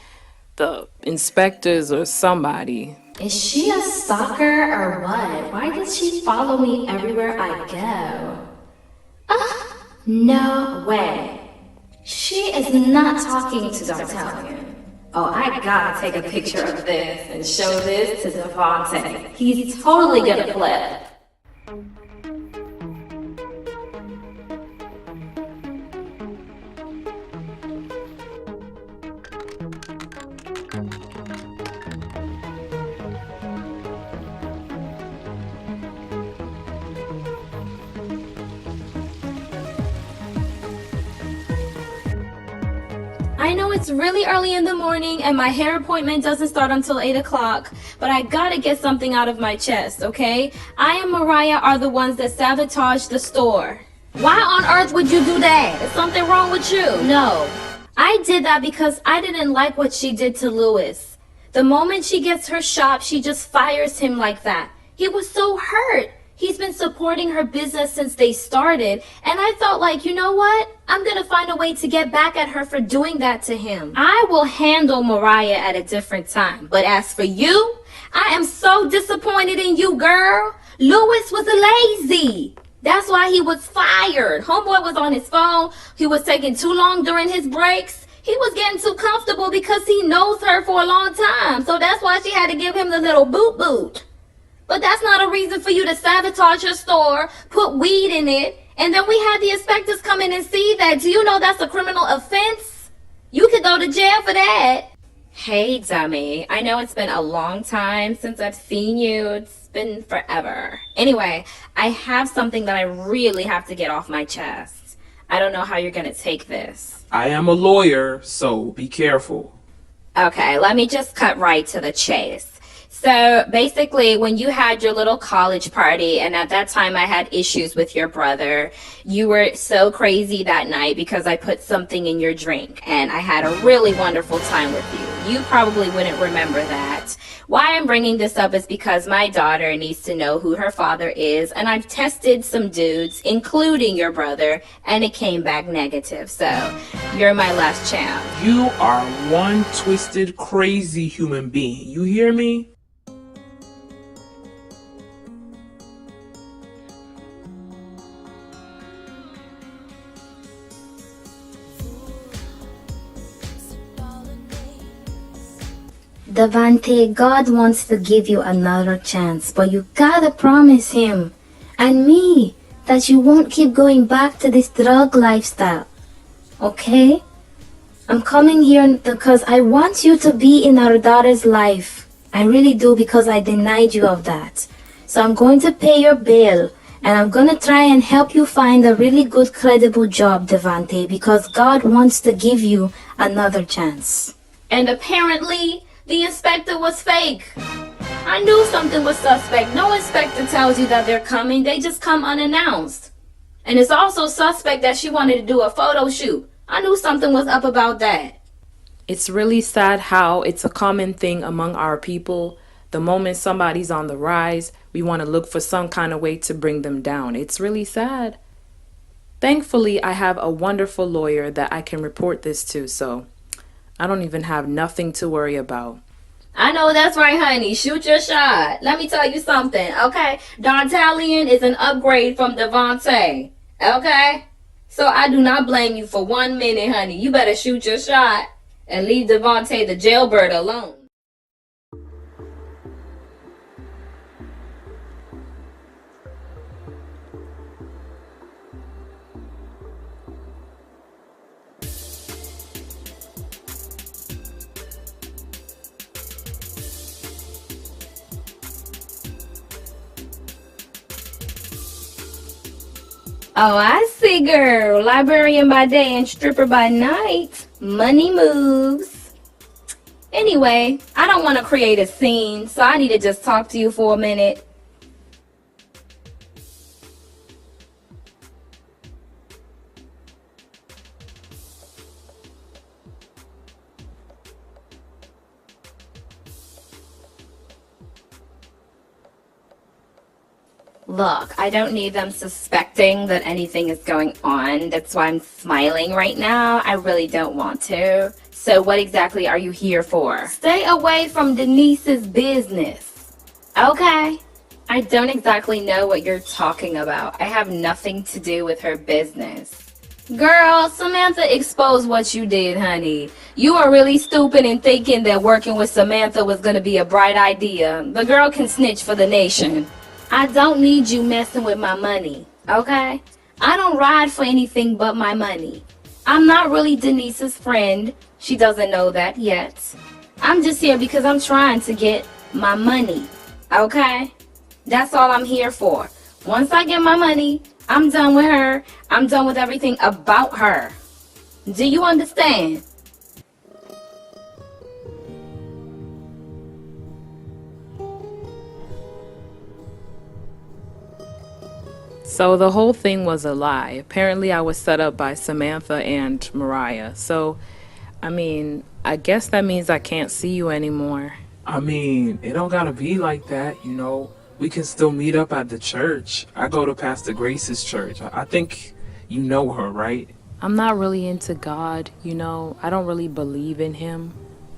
the inspectors or somebody. Is she a stalker or what? Why does she follow me everywhere I go? No way. She is not talking to Dartalion. Oh, I gotta take a picture of this and show this to Devontae. He's totally gonna flip. I know it's really early in the morning and my hair appointment doesn't start until 8 o'clock, but I gotta get something out of my chest, okay? I and Mariah are the ones that sabotaged the store. Why on earth would you do that? Is something wrong with you? No. I did that because I didn't like what she did to Louis. The moment she gets her shop, she just fires him like that. He was so hurt. He's been supporting her business since they started, and I thought like, you know what? I'm gonna find a way to get back at her for doing that to him. I will handle Mariah at a different time, but as for you, I am so disappointed in you, girl. Louis was lazy. That's why he was fired. Homeboy was on his phone. He was taking too long during his breaks. He was getting too comfortable because he knows her for a long time, so that's why she had to give him the little boot boot. But that's not a reason for you to sabotage your store, put weed in it, and then we had the inspectors come in and see that. Do you know that's a criminal offense? You could go to jail for that. Hey, dummy. I know it's been a long time since I've seen you. It's been forever. Anyway, I have something that I really have to get off my chest. I don't know how you're gonna take this. I am a lawyer, so be careful. Okay, let me just cut right to the chase. So basically, when you had your little college party, and at that time I had issues with your brother, you were so crazy that night because I put something in your drink, and I had a really wonderful time with you. You probably wouldn't remember that. Why I'm bringing this up is because my daughter needs to know who her father is, and I've tested some dudes, including your brother, and it came back negative. So you're my last chance. You are one twisted, crazy human being. You hear me? Devante, God wants to give you another chance, but you gotta promise him and me that you won't keep going back to this drug lifestyle. Okay? I'm coming here because I want you to be in our daughter's life. I really do, because I denied you of that. So I'm going to pay your bill, and I'm gonna try and help you find a really good, credible job, Devante, because God wants to give you another chance. And apparently, the inspector was fake. I knew something was suspect. No inspector tells you that they're coming. They just come unannounced. And it's also suspect that she wanted to do a photo shoot. I knew something was up about that. It's really sad how it's a common thing among our people. The moment somebody's on the rise, we want to look for some kind of way to bring them down. It's really sad. Thankfully, I have a wonderful lawyer that I can report this to, so I don't even have nothing to worry about. I know that's right, honey. Shoot your shot. Let me tell you something, okay? Dartalion is an upgrade from Devante, okay? So I do not blame you for 1 minute, honey. You better shoot your shot and leave Devante the jailbird alone. Oh, I see, girl. Librarian by day and stripper by night. Money moves. Anyway, I don't want to create a scene, so I need to just talk to you for a minute. Look, I don't need them suspecting that anything is going on. That's why I'm smiling right now. I really don't want to. So what exactly are you here for? Stay away from Denise's business. Okay? I don't exactly know what you're talking about. I have nothing to do with her business. Girl, Samantha exposed what you did, honey. You are really stupid in thinking that working with Samantha was going to be a bright idea. The girl can snitch for the nation. I don't need you messing with my money, okay? I don't ride for anything but my money. I'm not really Denise's friend. She doesn't know that yet. I'm just here because I'm trying to get my money, okay? That's all I'm here for. Once I get my money, I'm done with her. I'm done with everything about her. Do you understand? So the whole thing was a lie. Apparently I was set up by Samantha and Mariah. So, I mean, I guess that means I can't see you anymore. I mean, it don't gotta be like that, you know. We can still meet up at the church. I go to Pastor Grace's church. I think you know her, right? I'm not really into God, you know. I don't really believe in him.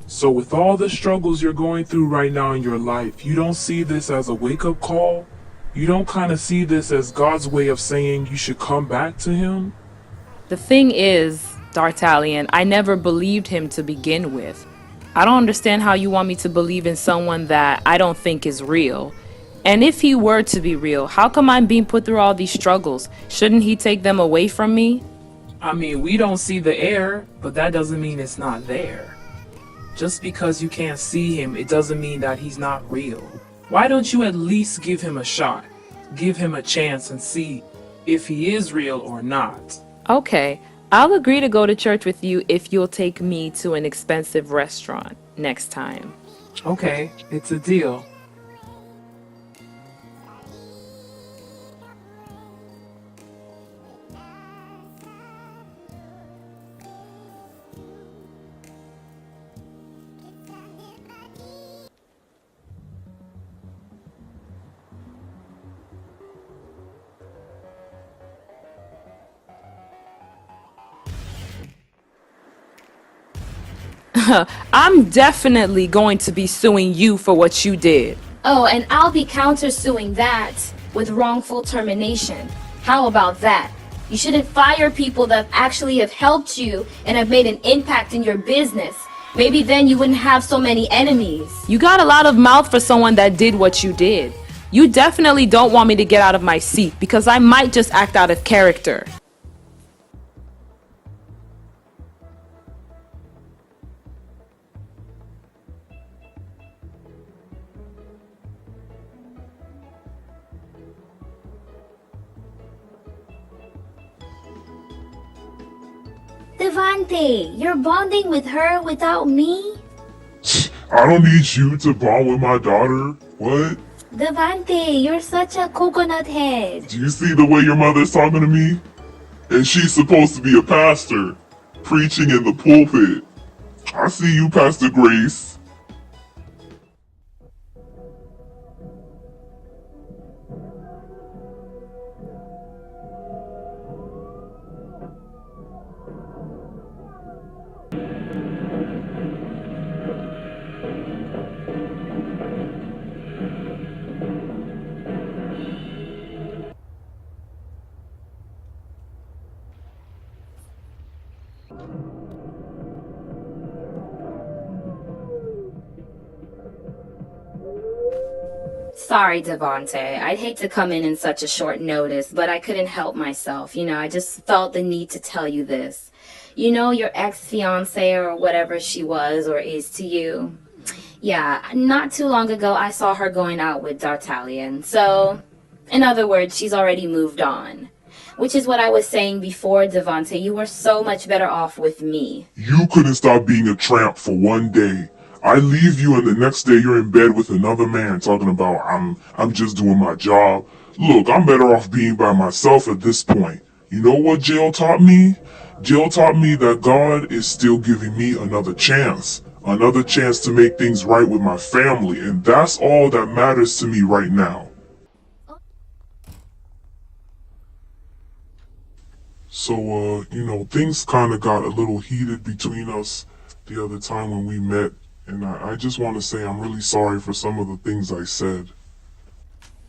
So with all the struggles you're going through right now in your life, you don't see this as a wake-up call? You don't kind of see this as God's way of saying you should come back to him? The thing is, D'Artagnan, I never believed him to begin with. I don't understand how you want me to believe in someone that I don't think is real. And if he were to be real, how come I'm being put through all these struggles? Shouldn't he take them away from me? I mean, we don't see the air, but that doesn't mean it's not there. Just because you can't see him, it doesn't mean that he's not real. Why don't you at least give him a shot? Give him a chance and see if he is real or not. Okay, I'll agree to go to church with you if you'll take me to an expensive restaurant next time. Okay, it's a deal. I'm definitely going to be suing you for what you did. Oh, and I'll be countersuing that with wrongful termination. How about that? You shouldn't fire people that actually have helped you and have made an impact in your business. Maybe then you wouldn't have so many enemies. You got a lot of mouth for someone that did what you did. You definitely don't want me to get out of my seat because I might just act out of character. Devante, you're bonding with her without me? I don't need you to bond with my daughter. What? Devante, you're such a coconut head. Do you see the way your mother's talking to me? And she's supposed to be a pastor, preaching in the pulpit. I see you, Pastor Grace. Sorry, Devante. I'd hate to come in such a short notice, but I couldn't help myself. You know, I just felt the need to tell you this. You know, your ex-fiance or whatever she was or is to you. Yeah, not too long ago, I saw her going out with D'Artagnan. So, in other words, she's already moved on. Which is what I was saying before, Devontae. You were so much better off with me. You couldn't stop being a tramp for one day. I leave you and the next day you're in bed with another man talking about I'm just doing my job. Look, I'm better off being by myself at this point. You know what jail taught me? Jail taught me that God is still giving me another chance to make things right with my family, and that's all that matters to me right now. So, things kind of got a little heated between us the other time when we met, and I just want to say I'm really sorry for some of the things I said.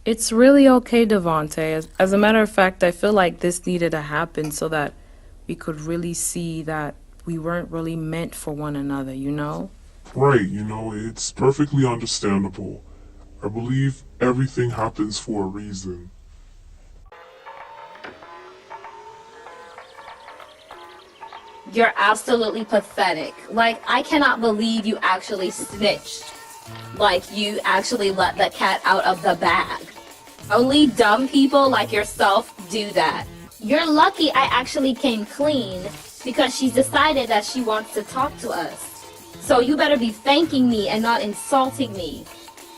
It's really okay, Devontae. As a matter of fact, I feel like this needed to happen so that we could really see that we weren't really meant for one another, you know? Right, it's perfectly understandable. I believe everything happens for a reason. You're absolutely pathetic. Like, I cannot believe you actually snitched. Like, you actually let the cat out of the bag. Only dumb people like yourself do that. You're lucky I actually came clean because she's decided that she wants to talk to us. So you better be thanking me and not insulting me.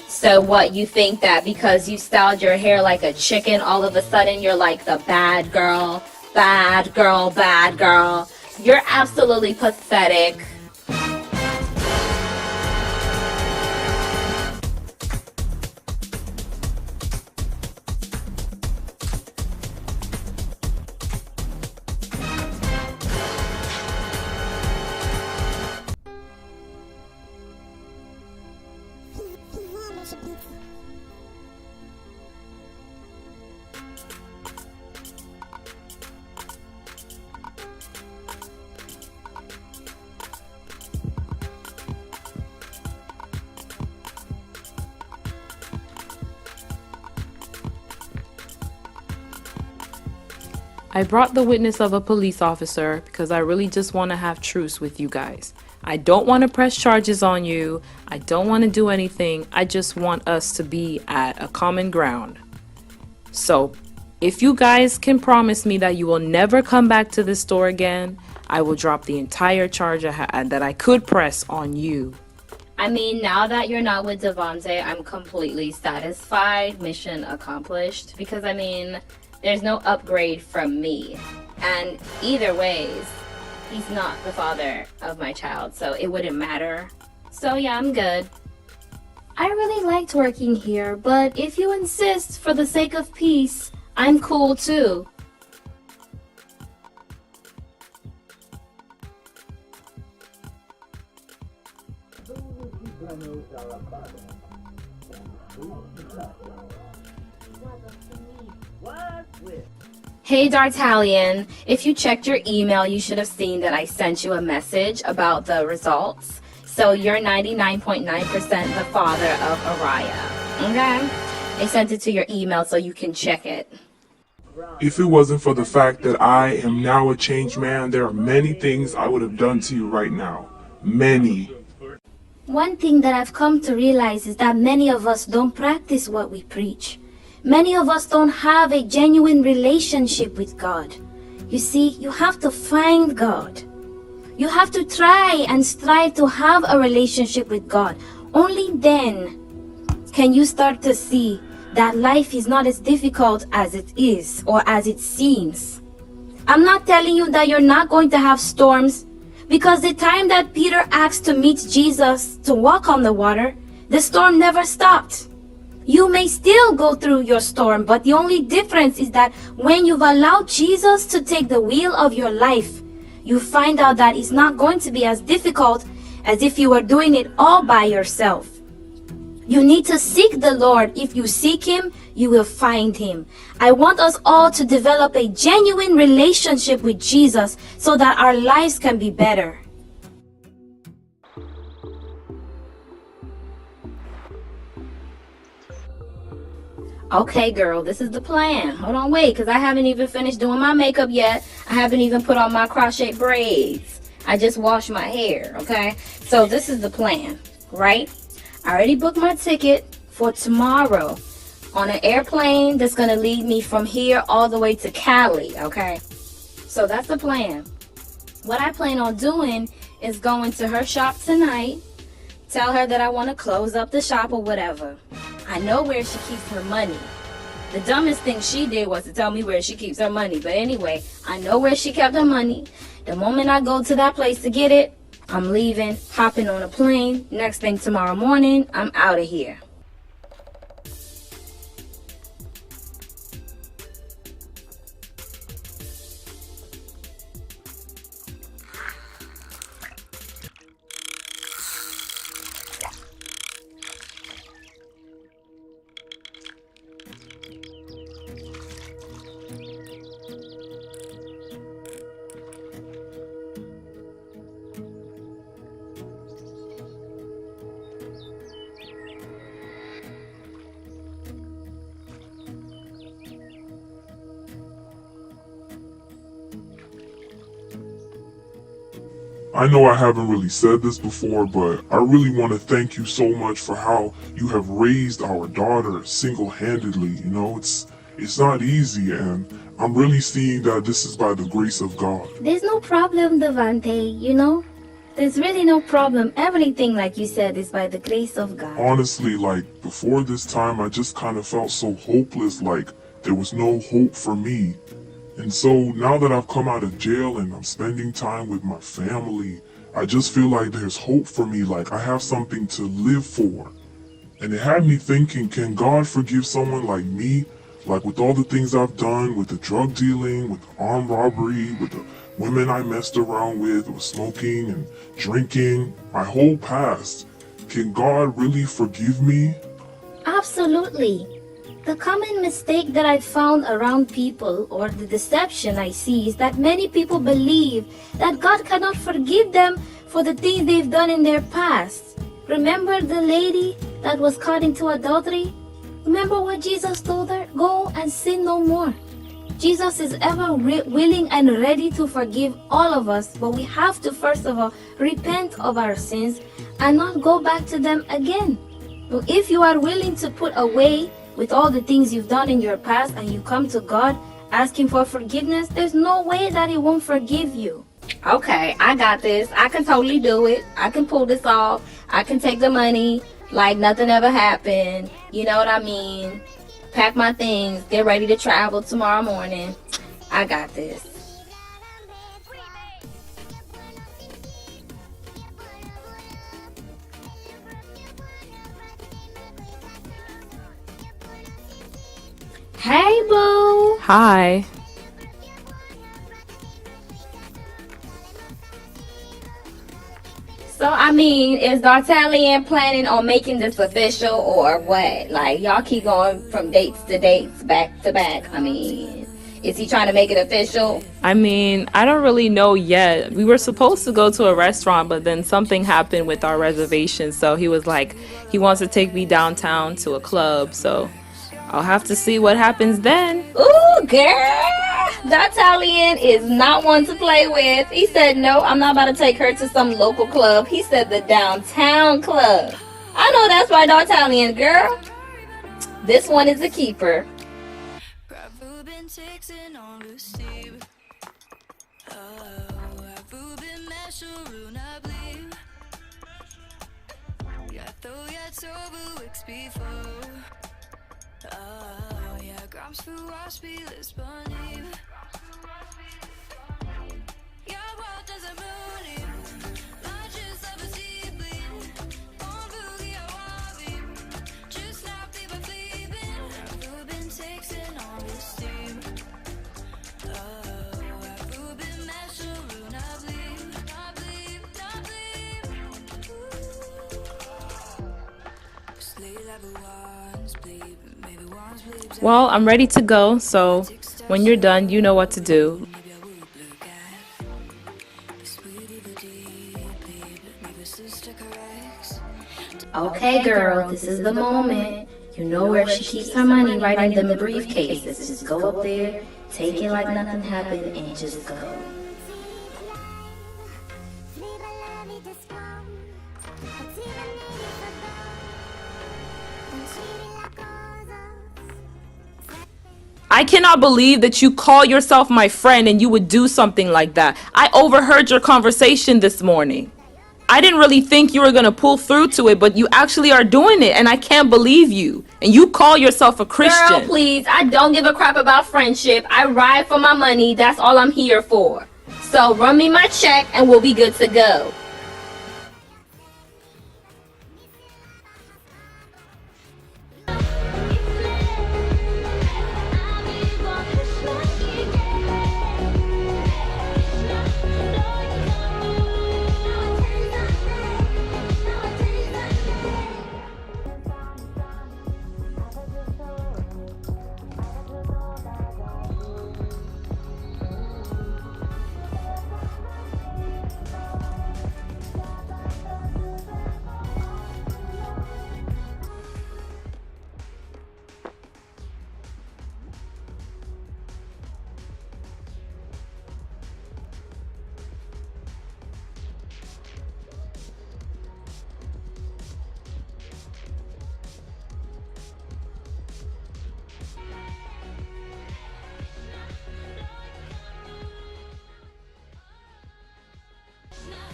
So what, you think that because you styled your hair like a chicken, all of a sudden you're like the bad girl, bad girl, bad girl? You're absolutely pathetic. I brought the witness of a police officer because I really just want to have truce with you guys. I don't want to press charges on you. I don't want to do anything. I just want us to be at a common ground. So, if you guys can promise me that you will never come back to this store again, I will drop the entire charge that I could press on you. I mean, now that you're not with Devontae, I'm completely satisfied. Mission accomplished. Because, I mean, there's no upgrade from me. And either ways, he's not the father of my child, so it wouldn't matter. So yeah, I'm good. I really liked working here, but if you insist for the sake of peace, I'm cool too. Hey D'Artagnan, if you checked your email, you should have seen that I sent you a message about the results. So you're 99.9% the father of Araya. Okay? I sent it to your email so you can check it. If it wasn't for the fact that I am now a changed man, there are many things I would have done to you right now. Many. One thing that I've come to realize is that many of us don't practice what we preach. Many of us don't have a genuine relationship with God. You see, you have to find God. You have to try and strive to have a relationship with God. Only then can you start to see that life is not as difficult as it is or as it seems. I'm not telling you that you're not going to have storms, because the time that Peter asked to meet Jesus to walk on the water, the storm never stopped. You may still go through your storm, but the only difference is that when you've allowed Jesus to take the wheel of your life, you find out that it's not going to be as difficult as if you were doing it all by yourself. You need to seek the Lord. If you seek Him, you will find Him. I want us all to develop a genuine relationship with Jesus so that our lives can be better. Okay, girl, this is the plan. Hold on, wait, because I haven't even finished doing my makeup yet. I haven't even put on my crochet braids. I just washed my hair, okay? So this is the plan, right? I already booked my ticket for tomorrow. on an airplane that's gonna lead me from here all the way to Cali, okay? So that's the plan. What I plan on doing is going to her shop tonight, tell her that I want to close up the shop or whatever. I know where she keeps her money. The dumbest thing she did was to tell me where she keeps her money. But anyway, I know where she kept her money. The moment I go to that place to get it, I'm leaving, hopping on a plane. Next thing tomorrow morning, I'm out of here. I know I haven't really said this before, but I really want to thank you so much for how you have raised our daughter single-handedly. You know, it's not easy, and I'm really seeing that this is by the grace of God. There's no problem, Devante, you know? There's really no problem. Everything, like you said, is by the grace of God. Honestly, like, before this time, I just kind of felt so hopeless, like there was no hope for me. And so now that I've come out of jail and I'm spending time with my family, I just feel like there's hope for me, like I have something to live for. And it had me thinking, can God forgive someone like me? Like with all the things I've done, with the drug dealing, with the armed robbery, with the women I messed around with smoking and drinking, my whole past. Can God really forgive me? Absolutely. The common mistake that I found around people, or the deception I see, is that many people believe that God cannot forgive them for the things they've done in their past. Remember the lady that was caught into adultery? Remember what Jesus told her? Go and sin no more. Jesus is ever willing and ready to forgive all of us, but we have to first of all repent of our sins and not go back to them again. So if you are willing to put away with all the things you've done in your past and you come to God asking for forgiveness, there's no way that He won't forgive you. Okay, I got this. I can totally do it. I can pull this off. I can take the money like nothing ever happened. You know what I mean? Pack my things, get ready to travel tomorrow morning. I got this. Hey, boo. Hi. So, I mean, is Dartalian planning on making this official or what? Like, y'all keep going from dates to dates, back to back. I mean, is he trying to make it official? I mean, I don't really know yet. We were supposed to go to a restaurant, but then something happened with our reservation. So he was like, he wants to take me downtown to a club. So I'll have to see what happens then. Ooh, girl. Dartalian is not one to play with. He said, no, I'm not about to take her to some local club. He said the downtown club. I know that's right, Dartalian, girl. This one is a keeper. Well, I'm ready to go, so when you're done, you know what to do. Okay, girl, this is the moment. You know where she keeps her money, right in the briefcases. Just go up there, take it like nothing happened, and just go. I cannot believe that you call yourself my friend and you would do something like that. I overheard your conversation this morning. I didn't really think you were going to pull through to it, but you actually are doing it, and I can't believe you. And you call yourself a Christian. Girl, please, I don't give a crap about friendship. I ride for my money. That's all I'm here for. So run me my check and we'll be good to go.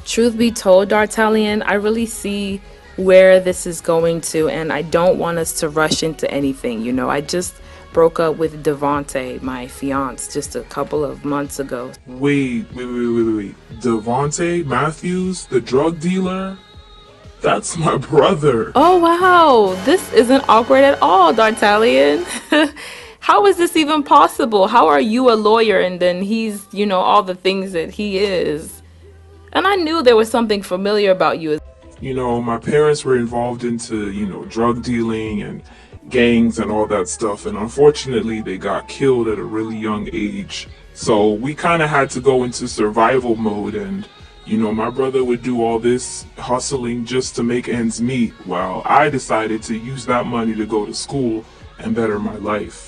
Truth be told, D'Artagnan, I really see where this is going to, and I don't want us to rush into anything. You know, I just broke up with Devontae, my fiance, just a couple of months ago. Wait. Devontae Matthews, the drug dealer? That's my brother. Oh, wow. This isn't awkward at all, D'Artagnan. How is this even possible? How are you a lawyer and then he's, you know, all the things that he is? And I knew there was something familiar about you. You know, my parents were involved into, drug dealing and gangs and all that stuff. And unfortunately, they got killed at a really young age. So we kind of had to go into survival mode. And, my brother would do all this hustling just to make ends meet, while I decided to use that money to go to school and better my life.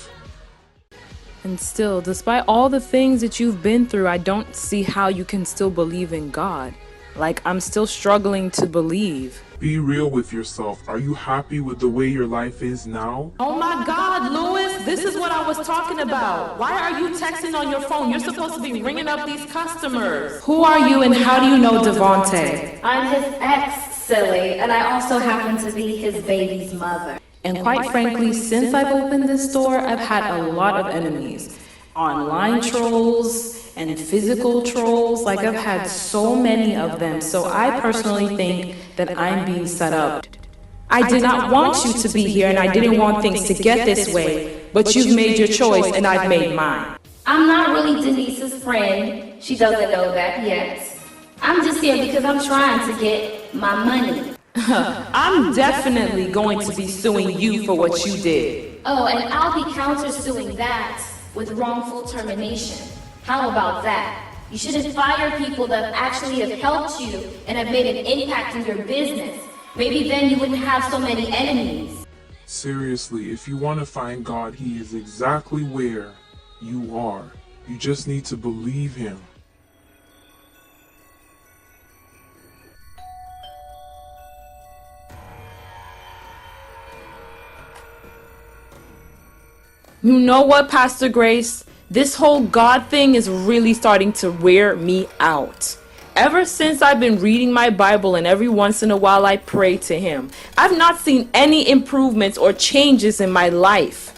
And still, despite all the things that you've been through, I don't see how you can still believe in God. Like, I'm still struggling to believe. Be real with yourself. Are you happy with the way your life is now? Oh my God, Louis, this is what I was talking about. Why are you texting on your phone? You're supposed to be ringing up these customers. Who are you and how do you know Devontae? I'm his ex, silly, and I also happen to be his baby's mother. And quite frankly, since I've opened this store, I've had a lot of enemies. Online trolls and physical trolls, like I've had so many of them. So I personally think that I'm being set up. I did not want you to be here and I didn't want things to get this way, but you've made your choice and I've made mine. I'm not really Denise's friend. She doesn't know that yet. I'm just here because I'm trying to get my money. I'm definitely going to be suing you for what you did. Oh, and I'll be countersuing that with wrongful termination. How about that? You shouldn't fire people that actually have helped you and have made an impact in your business. Maybe then you wouldn't have so many enemies. Seriously, if you want to find God, He is exactly where you are. You just need to believe Him. You know what, Pastor Grace? This whole God thing is really starting to wear me out. Ever since I've been reading my Bible and every once in a while I pray to Him, I've not seen any improvements or changes in my life.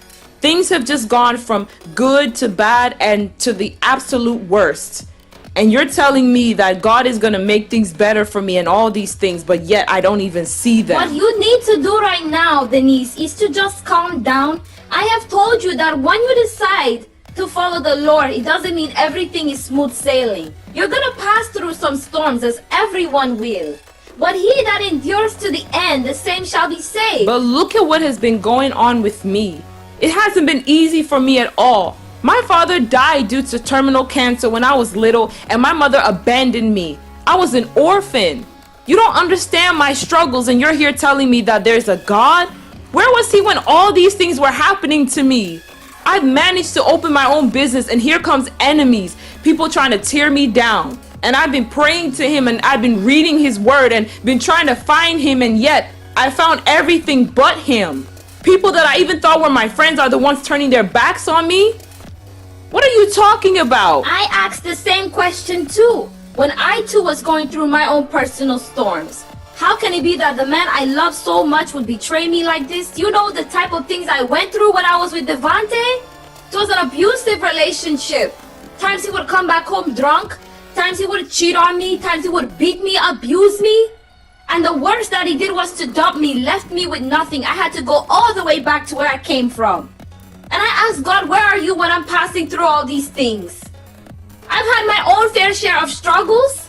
Things have just gone from good to bad and to the absolute worst. And you're telling me that God is going to make things better for me and all these things, but yet I don't even see them. What you need to do right now, Denise, is to just calm down. I have told you that when you decide to follow the Lord, it doesn't mean everything is smooth sailing. You're going to pass through some storms, as everyone will. But he that endures to the end, the same shall be saved. But look at what has been going on with me. It hasn't been easy for me at all. My father died due to terminal cancer when I was little, and my mother abandoned me. I was an orphan. You don't understand my struggles, and you're here telling me that there's a God? Where was He when all these things were happening to me? I've managed to open my own business, and here comes enemies, people trying to tear me down. And I've been praying to Him, and I've been reading His word and been trying to find Him, and yet I found everything but Him. People that I even thought were my friends are the ones turning their backs on me. What are you talking about? I asked the same question too, when I too was going through my own personal storms. How can it be that the man I love so much would betray me like this? You know the type of things I went through when I was with Devante? It was an abusive relationship. Times he would come back home drunk. Times he would cheat on me. Times he would beat me, abuse me. And the worst that he did was to dump me, left me with nothing. I had to go all the way back to where I came from. And I asked God, where are you when I'm passing through all these things? I've had my own fair share of struggles,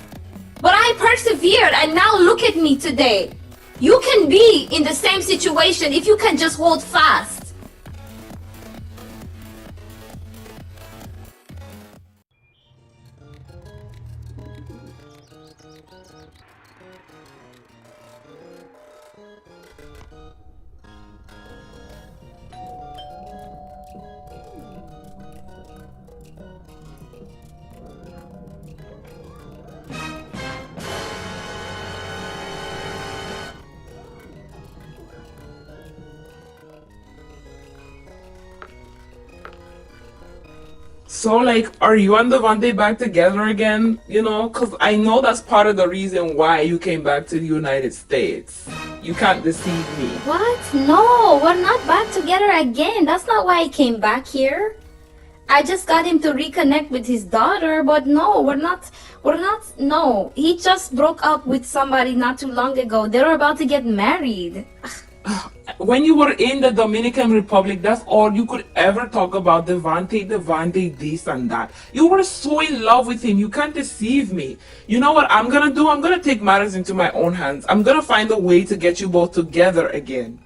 but I persevered, and now look at me today. You can be in the same situation if you can just hold fast. So, like, are you and Devante back together again? You know, because I know that's part of the reason why you came back to the United States. You can't deceive me. What? No, we're not back together again. That's not why I came back here. I just got him to reconnect with his daughter, but no, no. He just broke up with somebody not too long ago. They were about to get married. When you were in the Dominican Republic, that's all you could ever talk about. Devante, this and that. You were so in love with him. You can't deceive me. You know what I'm gonna do? I'm gonna take matters into my own hands. I'm gonna find a way to get you both together again.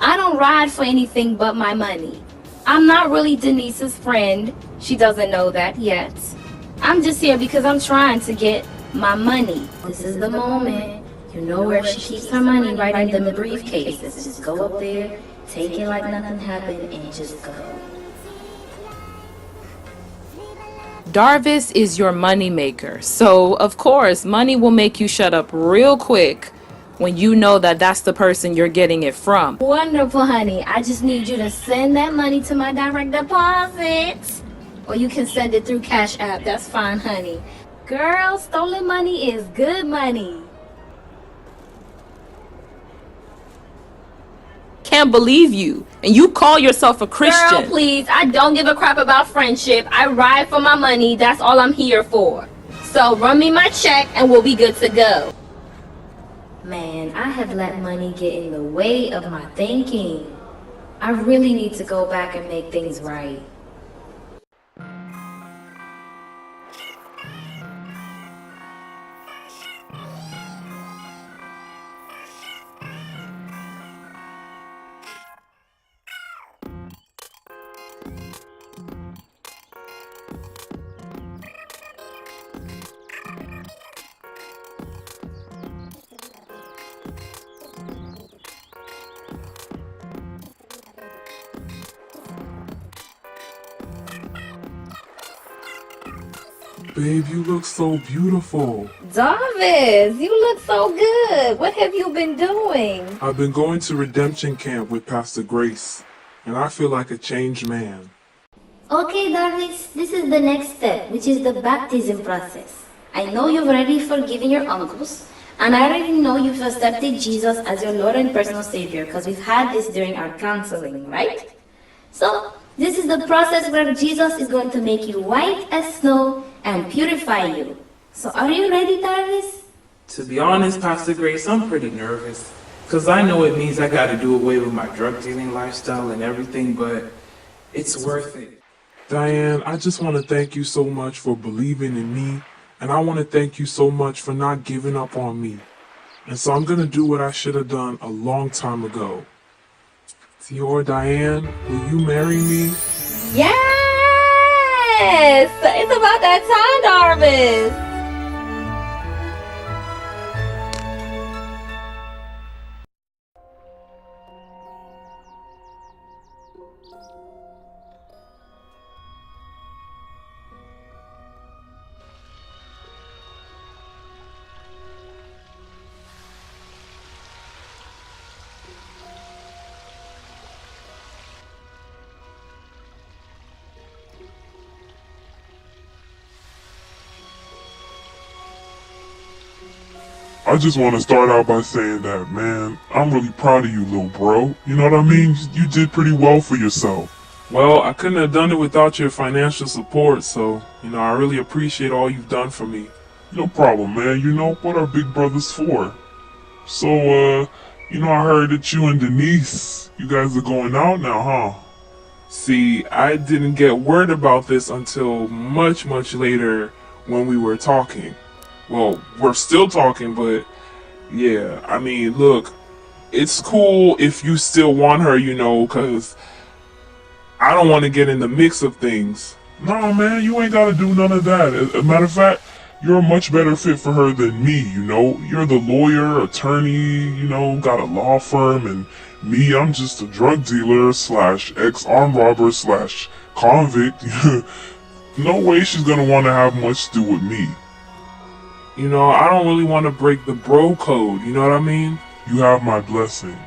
I don't ride for anything but my money. I'm not really Denise's friend. She doesn't know that yet. I'm just here because I'm trying to get my money. This is the moment. You know where she keeps her money, right in the briefcases. Just go up there, take it like nothing happened, and just go. Darvis is your money maker. So, of course, money will make you shut up real quick when you know that that's the person you're getting it from. Wonderful, honey. I just need you to send that money to my direct deposit. Or you can send it through Cash App. That's fine, honey. Girl, stolen money is good money. Can't believe you. And you call yourself a Christian. Girl, please. I don't give a crap about friendship. I ride for my money. That's all I'm here for. So run me my check and we'll be good to go. Man, I have let money get in the way of my thinking. I really need to go back and make things right. Babe, you look so beautiful. Darvis, you look so good. What have you been doing? I've been going to redemption camp with Pastor Grace, and I feel like a changed man. Okay, Darvis, this is the next step, which is the baptism process. I know you've already forgiven your uncles, and I already know you've accepted Jesus as your Lord and personal Savior, because we've had this during our counseling, right? So, this is the process where Jesus is going to make you white as snow and purify you. So are you ready, Darvis? To be honest, Pastor Grace, I'm pretty nervous. Because I know it means I got to do away with my drug dealing lifestyle and everything, but it's worth it. Diane, I just want to thank you so much for believing in me, and I want to thank you so much for not giving up on me. And so I'm going to do what I should have done a long time ago. Tior, Diane, will you marry me? Yes! Yes, it's about that time, Darvis. I just want to start out by saying that, man, I'm really proud of you, little bro. You know what I mean? You did pretty well for yourself. Well, I couldn't have done it without your financial support, so, I really appreciate all you've done for me. No problem, man. You know what are big brothers for? So, I heard that you and Denise, you guys are going out now, huh? See, I didn't get word about this until much, much later when we were talking. Well, we're still talking, but yeah, look, it's cool if you still want her, because I don't want to get in the mix of things. No, man, you ain't gotta do none of that. As a matter of fact, you're a much better fit for her than me, You're the lawyer, attorney, got a law firm, and me, I'm just a drug dealer / ex-armed robber / convict. No way she's gonna want to have much to do with me. I don't really want to break the bro code, you know what I mean? You have my blessing.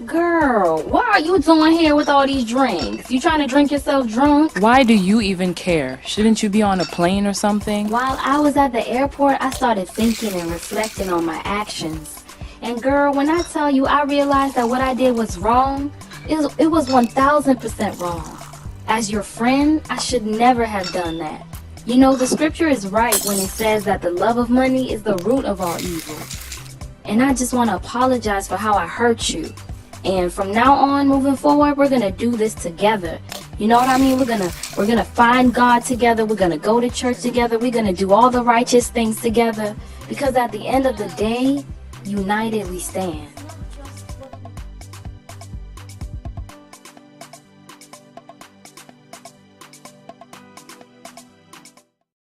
Girl, what are you doing here with all these drinks? You trying to drink yourself drunk? Why do you even care? Shouldn't you be on a plane or something? While I was at the airport, I started thinking and reflecting on my actions. And girl, when I tell you I realized that what I did was wrong, it was 1000% wrong. As your friend, I should never have done that. The scripture is right when it says that the love of money is the root of all evil. And I just want to apologize for how I hurt you. And from now on, moving forward, we're gonna do this together. You know what I mean? We're gonna find God together. We're gonna go to church together. We're gonna do all the righteous things together. Because at the end of the day, united we stand.